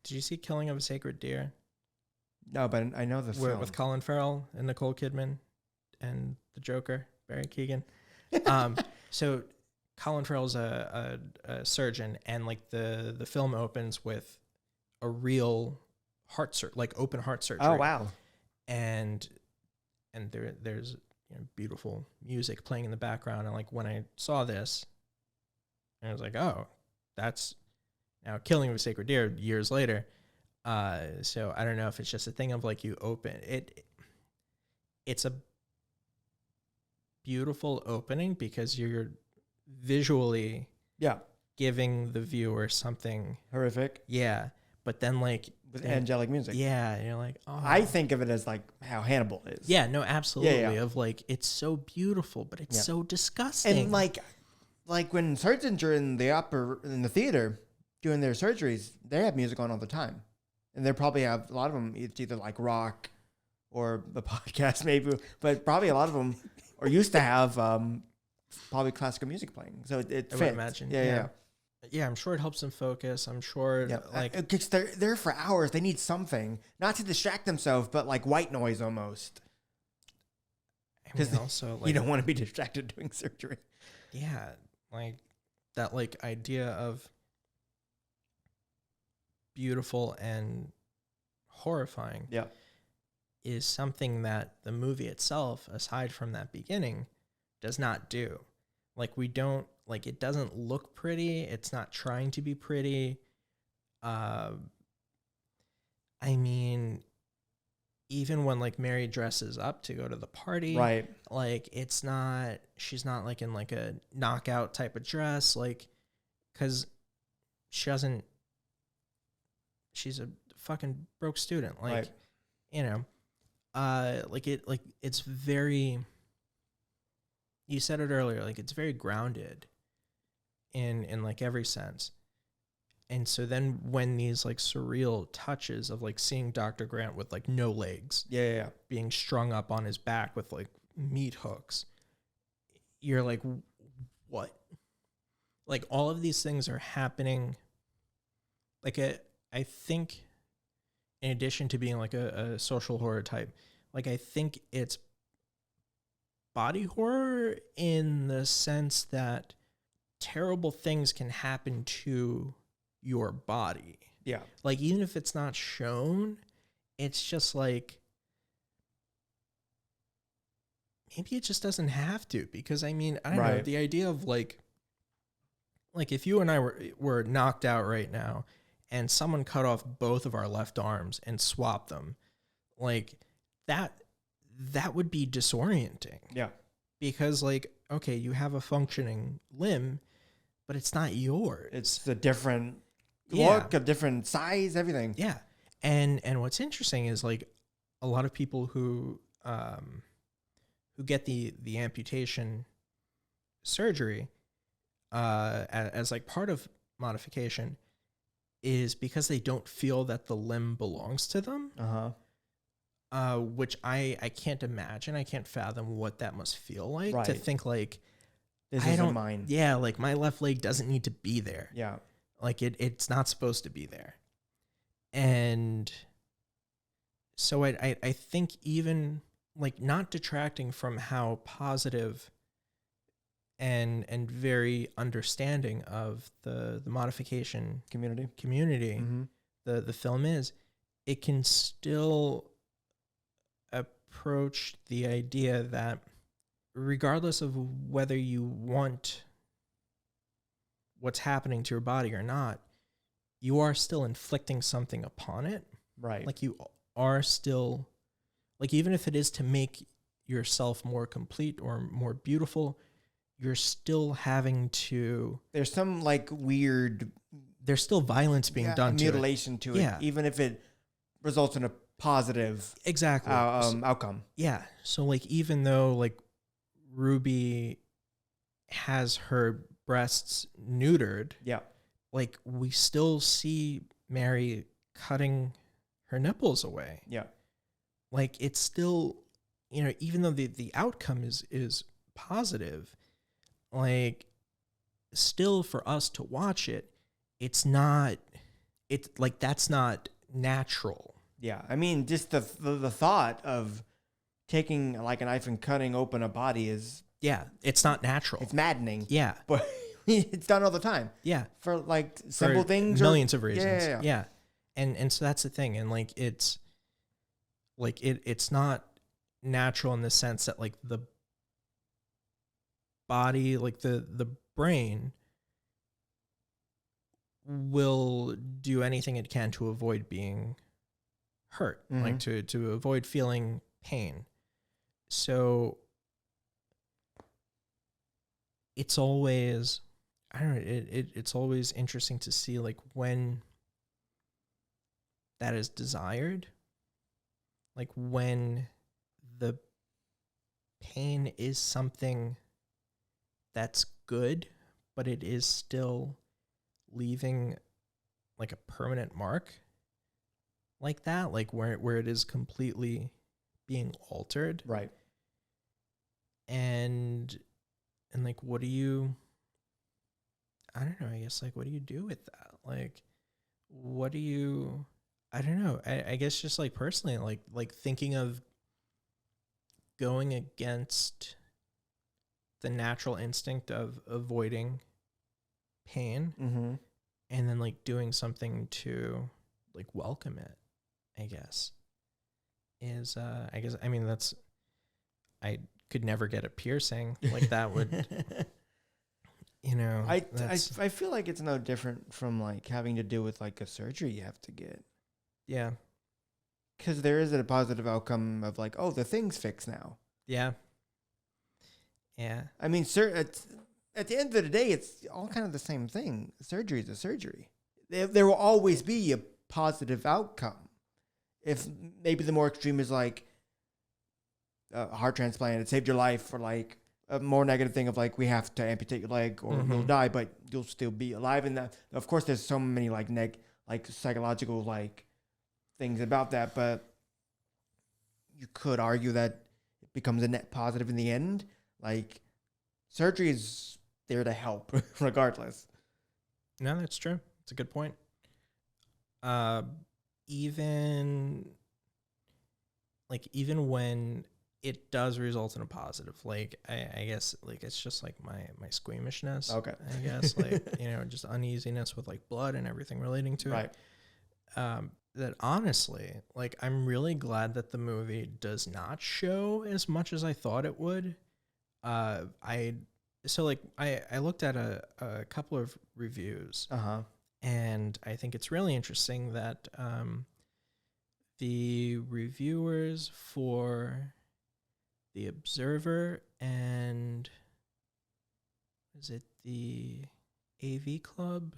see Killing of a Sacred Deer? No, but I know the film. With Colin Farrell and Nicole Kidman and the Joker, Barry Keoghan. So Colin Farrell's a surgeon, and the film opens with a real open heart surgery. Oh wow! And there's beautiful music playing in the background, and when I saw this, I was like, oh, that's now Killing of a Sacred Deer years later. So I don't know if it's just a thing of you open it. It's a beautiful opening because you're visually giving the viewer something horrific. Yeah. But then with angelic music. Yeah. And you're oh. I think of it as how Hannibal is. Yeah, no, absolutely. Yeah. Of it's so beautiful, but it's so disgusting. And when surgeons are in the theater doing their surgeries, they have music on all the time. And they probably have a lot of them. It's either rock or a podcast maybe, but probably a lot of them are used to have probably classical music playing. So it fits. I would imagine. Yeah. Yeah, I'm sure it helps them focus. I'm sure because they're there for hours. They need something, not to distract themselves, but white noise almost. Because also you don't want to be distracted doing surgery. Yeah, that idea of beautiful and horrifying is something that the movie itself, aside from that beginning, does not do. We don't it doesn't look pretty. It's not trying to be pretty. I mean, even when like Mary dresses up to go to the party, Right. like she's not like in like a knockout type of dress, like, because she's a fucking broke student, like, Right. you know, it's very, you said it earlier, like it's very grounded in like every sense. And so then when these like surreal touches of like seeing Dr. Grant with like no legs, Yeah. being strung up on his back with like meat hooks, you're like, what? Like all of these things are happening. Like I think in addition to being like a social horror type, like I think it's body horror in the sense that terrible things can happen to your body. Yeah. Like even if it's not shown, it's just like maybe it just doesn't have to, because I mean, I don't know, the idea of like if you and I were knocked out right now and someone cut off both of our left arms and swapped them, like that would be disorienting. Yeah. Because like, okay, you have a functioning limb, but it's not yours. It's a different look, a different size, everything. Yeah. And what's interesting is like a lot of people who get the amputation surgery as like part of modification is because they don't feel that the limb belongs to them. Which I can't imagine. I can't fathom what that must feel like, to think like, this isn't mine. Yeah, like my left leg doesn't need to be there. Yeah. Like it's not supposed to be there. And so I think even like not detracting from how positive and very understanding of the modification community, Mm-hmm. the film is, it can still approach the idea that regardless of whether you want what's happening to your body or not, you are still inflicting something upon it. Right. Like you are still, like even if it is to make yourself more complete or more beautiful, you're still having to. There's some like weird. There's still violence being done to it. Mutilation to it, even if it results in a positive outcome. Yeah. So like even though like Ruby has her breasts neutered, like we still see Mary cutting her nipples away. Yeah. Like it's still, you know, even though the outcome is positive, like still for us to watch it, it's like that's not natural. Yeah. I mean, just the thought of taking like a knife and cutting open a body is... Yeah, it's not natural. It's maddening. Yeah. But it's done all the time. Yeah. For like simple things. Millions of reasons. Yeah. And so that's the thing. And like it's not natural in the sense that like the body, like the brain will do anything it can to avoid being hurt, like to avoid feeling pain. So it's always, I don't know, it's always interesting to see like when that is desired, like when the pain is something that's good, but it is still leaving like a permanent mark like that, like where it is completely being altered. Right. And like, what do you, I don't know, I guess like, what do you do with that? Like, what do you, I don't know. I guess just like personally, like thinking of going against the natural instinct of avoiding pain, and then like doing something to like welcome it, I guess, is, I mean, that's, I could never get a piercing. Like that would, you know, I feel like it's no different from like having to do with like a surgery you have to get. Yeah. because there is a positive outcome of like, oh, the thing's fixed now. Yeah. Yeah. I mean, sir, at the end of the day, it's all kind of the same thing. Surgery is a surgery. There will always be a positive outcome. If maybe the more extreme is like a heart transplant, it saved your life, or like a more negative thing of like, we have to amputate your leg or you'll die, but you'll still be alive. And that, of course, there's so many like psychological like things about that, but you could argue that it becomes a net positive in the end. Like, surgery is there to help regardless. No, that's true. It's a good point. Even when it does result in a positive, like I guess like it's just like my squeamishness. Okay. I guess like, just uneasiness with like blood and everything relating to it. That honestly, like I'm really glad that the movie does not show as much as I thought it would. I looked at a couple of reviews. And I think it's really interesting that the reviewers for The Observer and is it the AV Club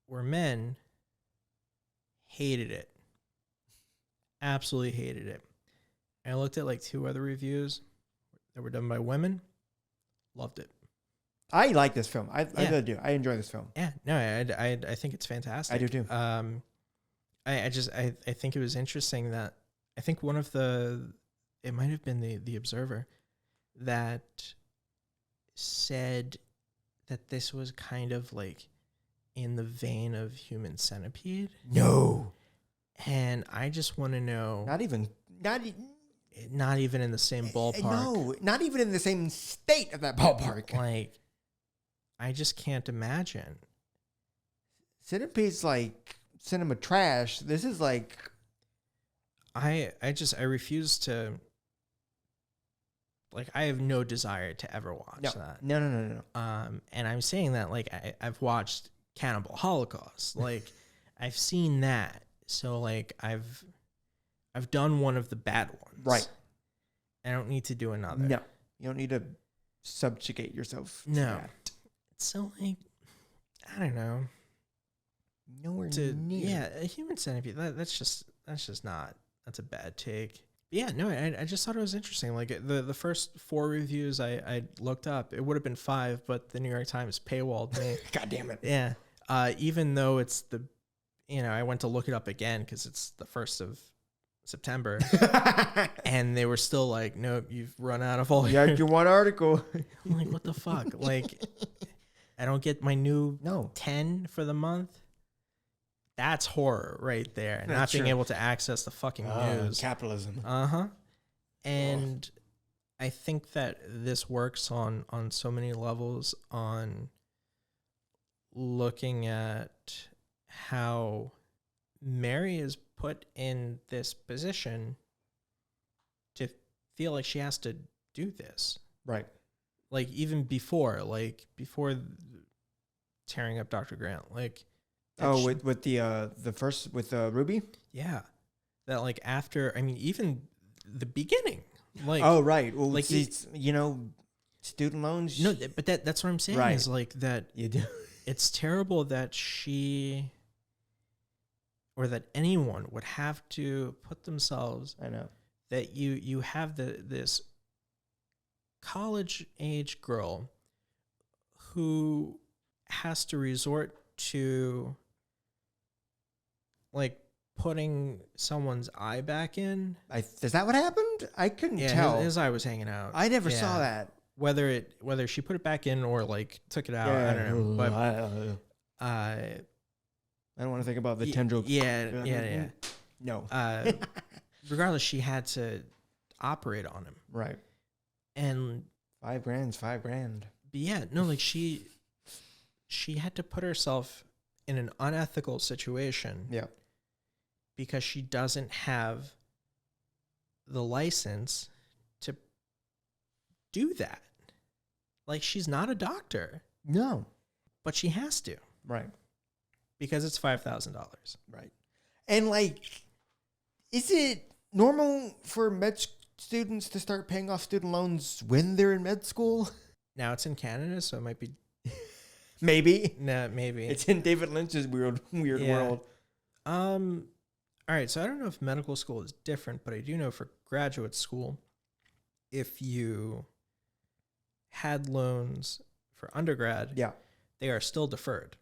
were men, hated it. Absolutely hated it. And I looked at like 2 other reviews that were done by women. Loved it. I like this film. I really do. I enjoy this film. Yeah, no, I think it's fantastic. I do too. I think it was interesting that I think one of it might have been the Observer that said that this was kind of like in the vein of Human Centipede. No. And I just want to know. Not even in the same ballpark. No, not even in the same state of that ballpark. Like, I just can't imagine. Centipede's like cinema trash. This is like... I refuse to... Like, I have no desire to ever watch that. No. And I'm saying that, like, I've watched Cannibal Holocaust. Like, I've seen that. So, like, I've done one of the bad ones. Right. I don't need to do another. No. You don't need to subjugate yourself to that. So, like, I don't know. Nowhere near. Yeah, a Human Centipede, that's just not, that's a bad take. But yeah, no, I just thought it was interesting. Like, the first 4 reviews I looked up, it would have been 5, but the New York Times paywalled me. God damn it. Yeah. Even though it's I went to look it up again because it's the 1st of September, and they were still like, nope, you've run out of all your one article. I'm like, what the fuck? Like, I don't get my new 10 for the month. That's horror right there. And not being able to access the fucking news. Capitalism. And I think that this works on so many levels, on looking at how Mary is put in this position to feel like she has to do this. Right. Like, even before tearing up Dr. Grant, like, with the first with Ruby? Yeah. That, like, after, I mean, even the beginning, like, oh, right. Well, like, student loans. No, but that's what I'm saying, right. Is like that you do. It's terrible that she or that anyone would have to put themselves. I know that you have this college age girl who has to resort to, like, putting someone's eye back in. Is that what happened? I couldn't tell. His eye was hanging out. I never saw that. Whether she put it back in or, like, took it out, I don't know. But I don't want to think about the tendril. Yeah. No. Regardless, she had to operate on him. Right. And $5,000's $5,000. But yeah, no, like, she had to put herself in an unethical situation. Yeah. Because she doesn't have the license to do that. Like, she's not a doctor. No. But she has to. Right. Because it's $5,000. Right. And like, is it normal for med students to start paying off student loans when they're in med school? Now it's in Canada, so it might be. Maybe. Nah, maybe. It's in David Lynch's weird world. All right. So I don't know if medical school is different, but I do know for graduate school, if you had loans for undergrad, they are still deferred.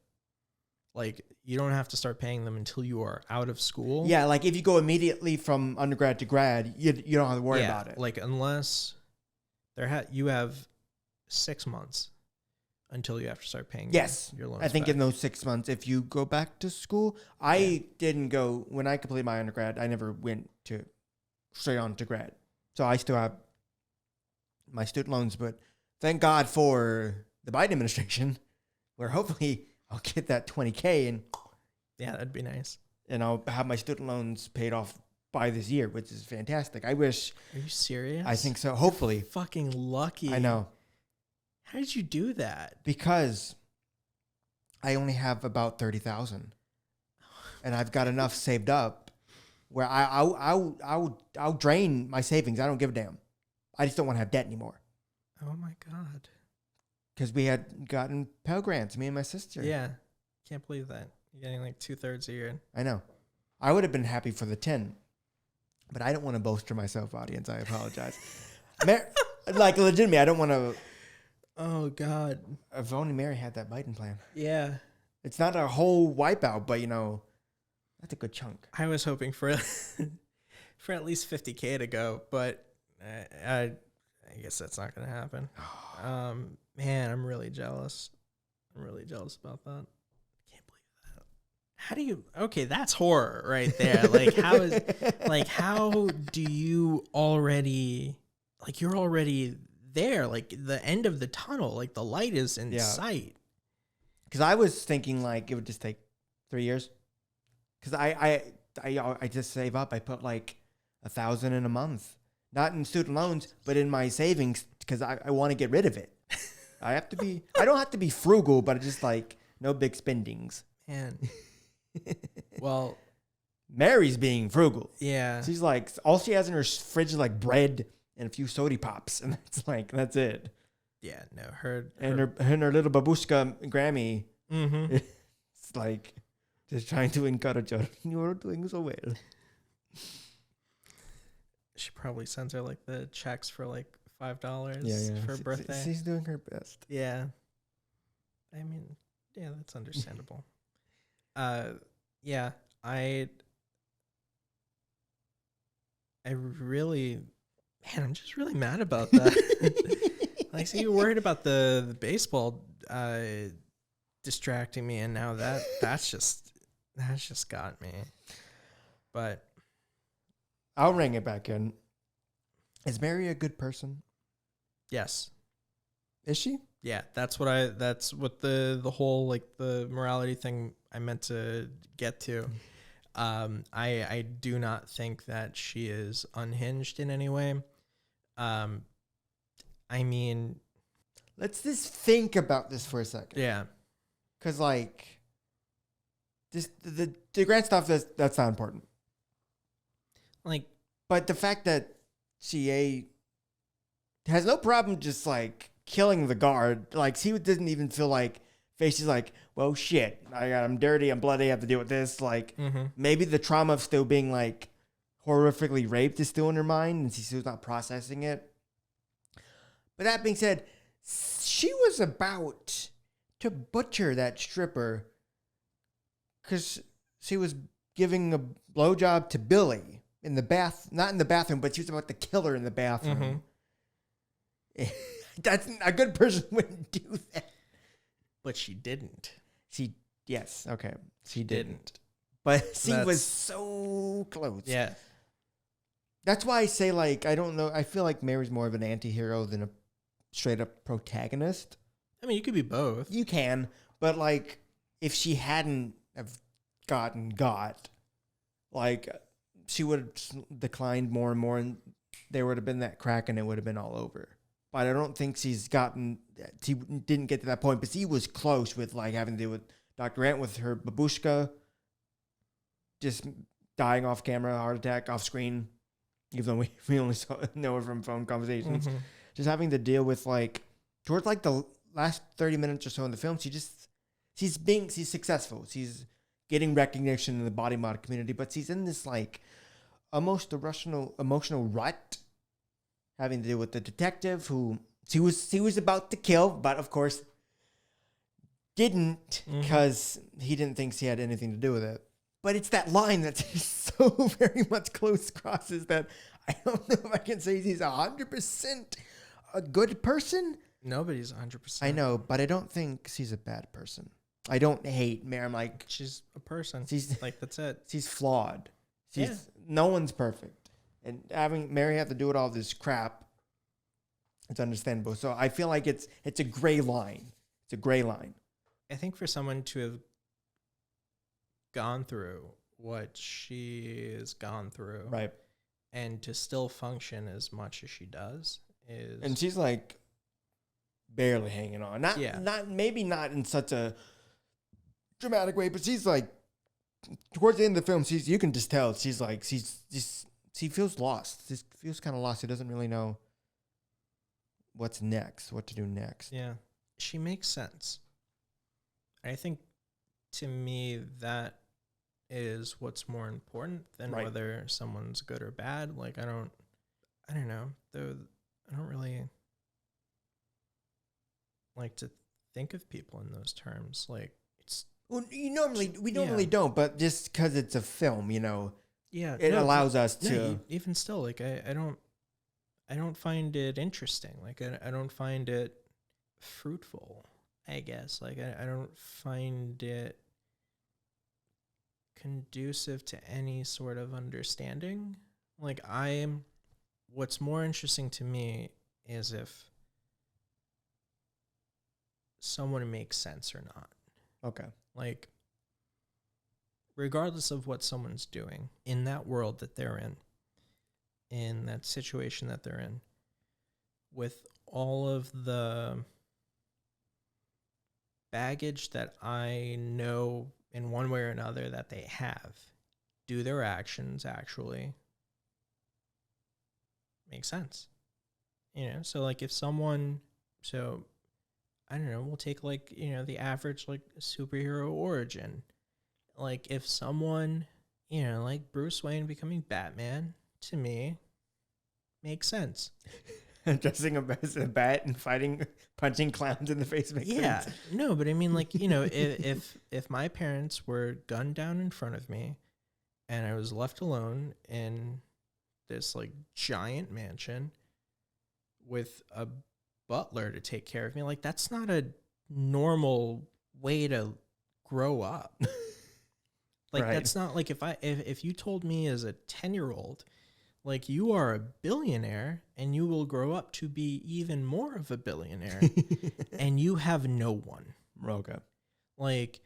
Like, you don't have to start paying them until you are out of school. Yeah, like if you go immediately from undergrad to grad, you don't have to worry about it. Like, unless you have 6 months until you have to start paying your loans I think back. in those 6 months, if you go back to school, I didn't go, when I completed my undergrad, I never went straight on to grad. So I still have my student loans, but thank God for the Biden administration, where hopefully I'll get that $20K and that'd be nice. And I'll have my student loans paid off by this year, which is fantastic. I wish. Are you serious? I think so. Hopefully. You're fucking lucky. I know. How did you do that? Because I only have about 30,000, and I've got enough saved up where I'll drain my savings. I don't give a damn. I just don't want to have debt anymore. Oh my God. Because we had gotten Pell Grants, me and my sister. Yeah. Can't believe that. You're getting like 2/3 a year. I know. I would have been happy for the 10, but I don't want to bolster myself, audience. I apologize. Like, legitimately, I don't want to. Oh, God. If only Mary had that Biden plan. Yeah. It's not a whole wipeout, but, that's a good chunk. I was hoping for for at least $50K to go, but I guess that's not going to happen. Man, I'm really jealous. I'm really jealous about that. I can't believe that. How do you? Okay, that's horror right there. Like, how do you already? Like, you're already there. Like, the end of the tunnel. Like, the light is in sight. Because I was thinking like it would just take 3 years. Because I just save up. I put like $1,000 in a month, not in student loans, but in my savings because I want to get rid of it. I don't have to be frugal, but just like no big spendings. Man. Well, Mary's being frugal. Yeah. She's like, all she has in her fridge is like bread and a few soda pops. And that's it. Yeah, no, her little babushka Grammy. Mm-hmm. It's like just trying to encourage her. You're doing so well. She probably sends her like the checks for like $5 for her birthday. She's doing her best. Yeah. I mean, yeah, that's understandable. Yeah, I really, man, I'm just really mad about that. Like, so you're worried about the baseball distracting me, and now that's just got me. But I'll ring it back in. Is Mary a good person? Yes. Is she? Yeah, that's what the whole like the morality thing I meant to get to. I do not think that she is unhinged in any way. I mean, let's just think about this for a second. Yeah. Cause like this the grant stuff that's not important. Like, but the fact that she has no problem just like killing the guard, like she doesn't even feel like she's like, well, shit, I'm dirty, I'm bloody, I have to deal with this. Like, maybe the trauma of still being like horrifically raped is still in her mind, and she's still not processing it. But that being said, she was about to butcher that stripper because she was giving a blowjob to Billy in the not in the bathroom, but she was about to kill her in the bathroom. That's a good person wouldn't do that. But she didn't. She didn't. But she was so close. Yeah. That's why I say, like, I don't know. I feel like Mary's more of an anti-hero than a straight up protagonist. I mean, you could be both. You can. But, like, if she hadn't have got, like, she would have declined more and more, and there would have been that crack, and it would have been all over. But I don't think she didn't get to that point, but she was close with, like, having to deal with Dr. Ant with her babushka just dying off camera, heart attack, off screen, even though we only know her from phone conversations. Mm-hmm. Just having to deal with like, towards like the last 30 minutes or so in the film, she's successful. She's getting recognition in the body mod community, but she's in this like almost emotional rut, having to deal with the detective who she was about to kill, but of course didn't, because he didn't think she had anything to do with it. But it's that line that so very much close crosses that I don't know if I can say he's 100% a good person. Nobody's 100%. I know, but I don't think she's a bad person. I don't hate Mary. I'm like, she's a person. She's like, that's it. She's flawed. No one's perfect. And having Mary have to do with all this crap, it's understandable. So I feel like it's a gray line. It's a gray line. I think for someone to have gone through what she has gone through, right, and to still function as much as she does is, and she's like barely hanging on. Maybe not in such a dramatic way, but she's like towards the end of the film, you can just tell she feels lost. She feels kind of lost. She doesn't really know what to do next. Yeah, she makes sense. I think to me that is what's more important than whether someone's good or bad. Like I don't know. Though I don't really like to think of people in those terms. Like it's we normally don't, but just because it's a film, it allows us to. No, even still, like I don't find it interesting. Like I don't find it fruitful, I guess. Like I don't find it conducive to any sort of understanding. Like what's more interesting to me is if someone makes sense or not. Okay. Like, regardless of what someone's doing in that world that they're in that situation that they're in, with all of the baggage that I know in one way or another that they have, do their actions actually make sense? So like if someone, I don't know, we'll take like, the average like superhero origin. Like if someone, like Bruce Wayne becoming Batman, to me, makes sense. Dressing up as a bat and punching clowns in the face makes sense. No, but I mean like, if my parents were gunned down in front of me and I was left alone in this like giant mansion with a butler to take care of me, like that's not a normal way to grow up. Like that's not like if you told me as a 10-year-old, like you are a billionaire and you will grow up to be even more of a billionaire and you have no one. Okay. Like,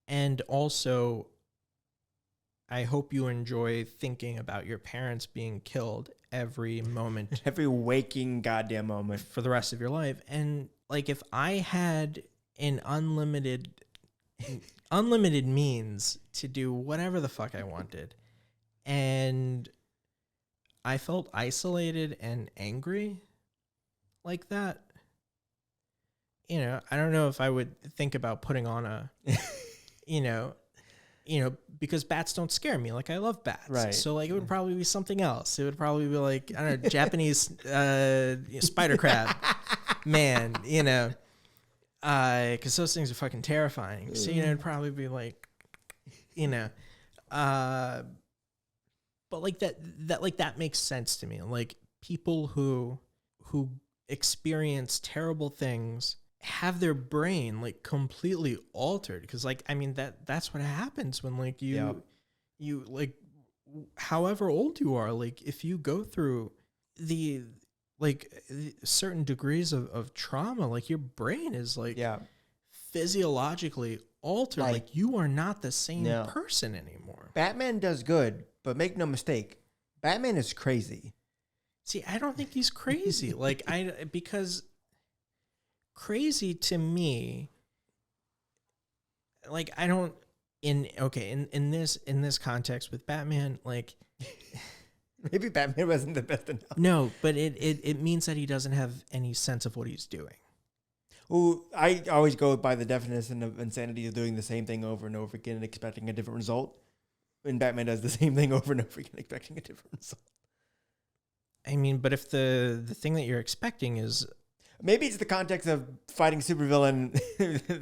and also I hope you enjoy thinking about your parents being killed every moment. Every waking goddamn moment. For the rest of your life. And like if I had an unlimited means to do whatever the fuck I wanted, and I felt isolated and angry like that, I don't know if I would think about putting on a, because bats don't scare me. Like I love bats. Right. So like it would probably be something else. It would probably be like, I don't know, Japanese spider crab man, because those things are fucking terrifying. So, it'd probably be like, but like that makes sense to me. Like people who experience terrible things have their brain like completely altered, because like I mean that's what happens when like you like however old you are, like if you go through the like certain degrees of trauma, like your brain is like physiologically altered. Like you are not the same person anymore. Batman does good, but make no mistake, Batman is crazy. See, I don't think he's crazy. because crazy to me, like I don't in this context with Batman, like maybe Batman wasn't the best enough. No, but it means that he doesn't have any sense of what he's doing. Well, I always go by the definition of insanity of doing the same thing over and over again and expecting a different result. When Batman does the same thing over and over again, expecting a different result. I mean, but if the thing that you're expecting is... Maybe it's the context of fighting supervillain,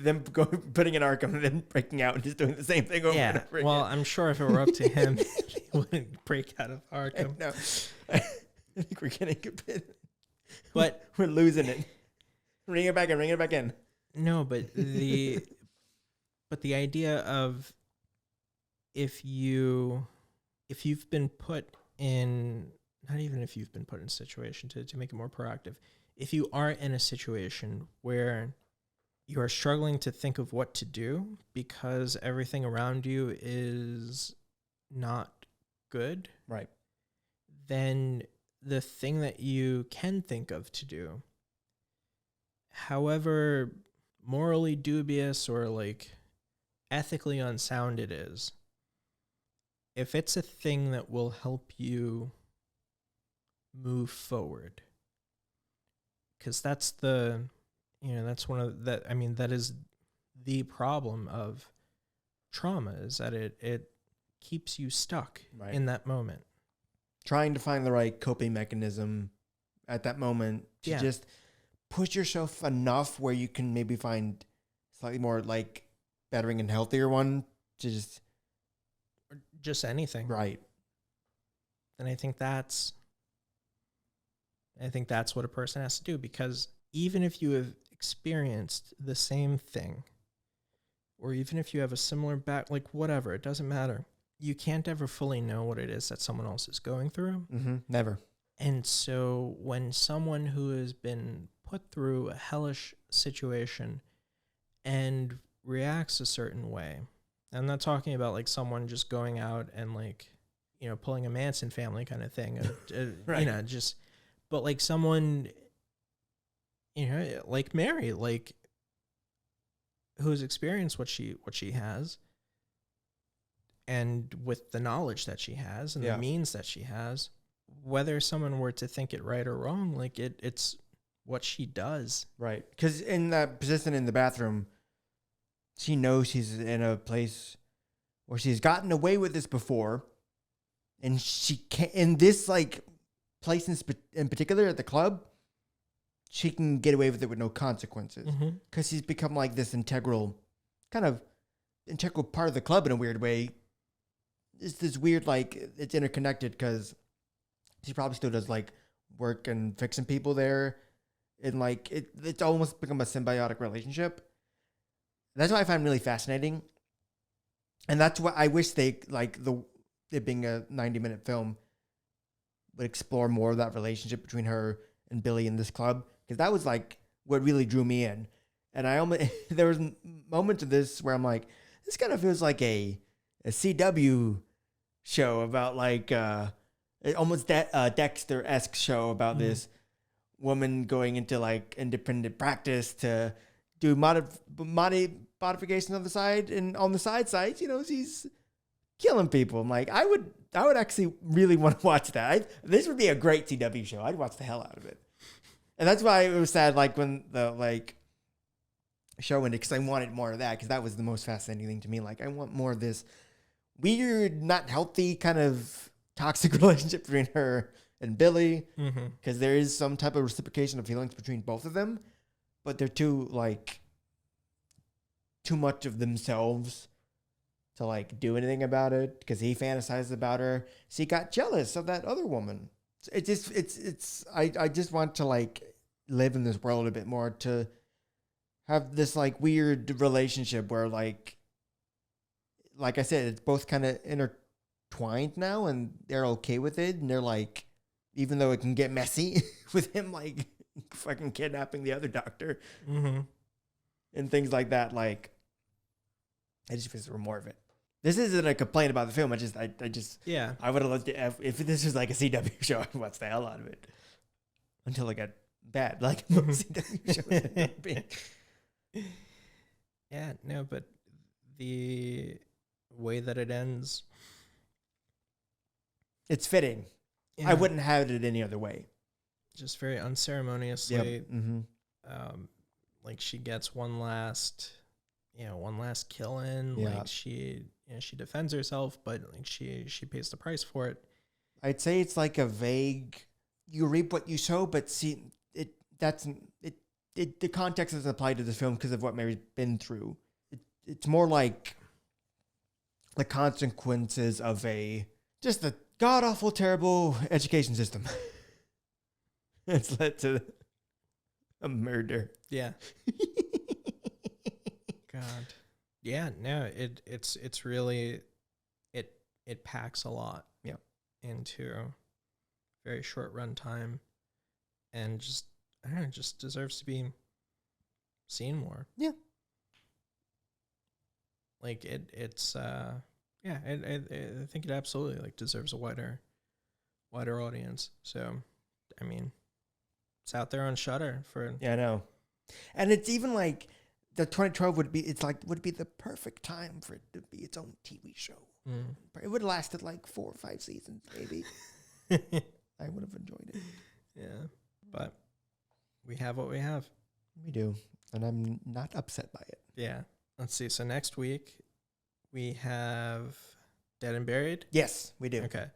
them putting in Arkham, and then breaking out and just doing the same thing over and over again. Well, I'm sure if it were up to him, he wouldn't break out of Arkham. No, I think we're getting a bit... But we're losing it. Ring it back in. No, but the idea of if you've been put in, not even if you've been put in a situation to make it more proactive, if you are in a situation where you are struggling to think of what to do because everything around you is not good, right? Then the thing that you can think of to do, however morally dubious or like ethically unsound it is, if it's a thing that will help you move forward, because that's that's one of that. I mean, that is the problem of trauma, is that it keeps you stuck in that moment. Trying to find the right coping mechanism at that moment to just push yourself enough where you can maybe find slightly more like bettering and healthier one to just anything. Right. And I think that's what a person has to do, because even if you have experienced the same thing, or even if you have a similar like whatever, it doesn't matter. You can't ever fully know what it is that someone else is going through. Mm-hmm. Never. And so when someone who has been put through a hellish situation and reacts a certain way, I'm not talking about like someone just going out and like, pulling a Manson family kind of thing, right. But like someone, like Mary, like who's experienced what she has, and with the knowledge that she has and the means that she has, whether someone were to think it right or wrong, like it's what she does. Right. Because in that position in the bathroom, she knows she's in a place where she's gotten away with this before, and she can't, in this like place in particular at the club, she can get away with it with no consequences because she's become like this integral part of the club in a weird way. It's this weird, like, it's interconnected because she probably still does like work and fixing people there, and like it's almost become a symbiotic relationship. That's what I find really fascinating, and that's what I wish they it being a 90-minute film would explore more of that relationship between her and Billy in this club, because that was like what really drew me in. And I almost there was moments of this where I'm like, this kind of feels like a CW show about like almost Dexter-esque show about this woman going into like independent practice to do modification on the side, and on the side sites, she's killing people. I'm like, I would actually really want to watch that. This would be a great CW show. I'd watch the hell out of it. And that's why it was sad, like when the like show ended, because I wanted more of that, because that was the most fascinating thing to me. Like, I want more of this weird, not healthy kind of toxic relationship between her and Billy, because there is some type of reciprocation of feelings between both of them, but they're too much of themselves to like do anything about it, because he fantasizes about her. So he got jealous of that other woman. I just want to like live in this world a bit more, to have this like weird relationship where like I said, it's both kind of intertwined now, and they're okay with it, and they're like, even though it can get messy with him like fucking kidnapping the other doctor and things like that, like I just wish there were more of it. This isn't a complaint about the film. I would have loved it if this was like a CW show. I'd watch the hell out of it until it got bad, like most CW shows end up being. Yeah, no, but the way that it ends. It's fitting. Yeah, I wouldn't have it any other way. just very unceremoniously. Yep. Mm-hmm. Like she gets one last kill in. Yeah. Like she defends herself, but like she pays the price for it. I'd say it's like a vague, you reap what you sow, but see, the context doesn't apply to this film because of what Mary's been through. It's more like the consequences of just a god-awful, terrible education system. It's led to a murder. Yeah. God. Yeah, no, it's really it packs a lot. Yeah. Into very short run time, and just I don't know, just deserves to be seen more. Yeah. Like it's yeah, I think it absolutely like deserves a wider audience. So, I mean, it's out there on Shudder for Yeah, I know. And it's even like the 2012 would be the perfect time for it to be its own TV show. Mm. It would have lasted like 4 or 5 seasons, maybe. I would have enjoyed it. Yeah, but we have what we have. We do. And I'm not upset by it. Yeah. Let's see. So next week we have Dead and Buried. Yes, we do. Okay.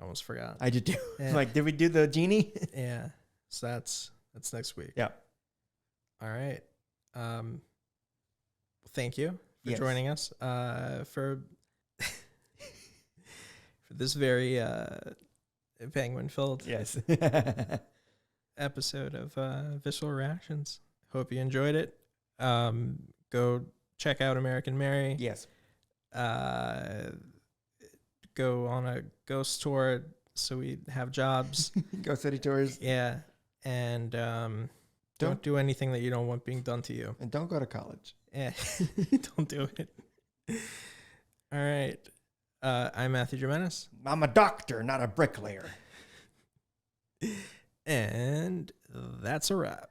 Almost forgot. I did too. Yeah. Like, did we do the genie? Yeah. So that's next week. Yeah. All right. Thank you for Yes. joining us for for this very penguin-filled Yes. episode of Visceral Reactions. Hope you enjoyed it. Go check out American Mary. Yes. Go on a ghost tour so we have jobs. Go city tours. Yeah. And don't do anything that you don't want being done to you. And don't go to college. Yeah. Don't do it. All right. I'm Matthew Jimenez. I'm a doctor, not a bricklayer. And that's a wrap.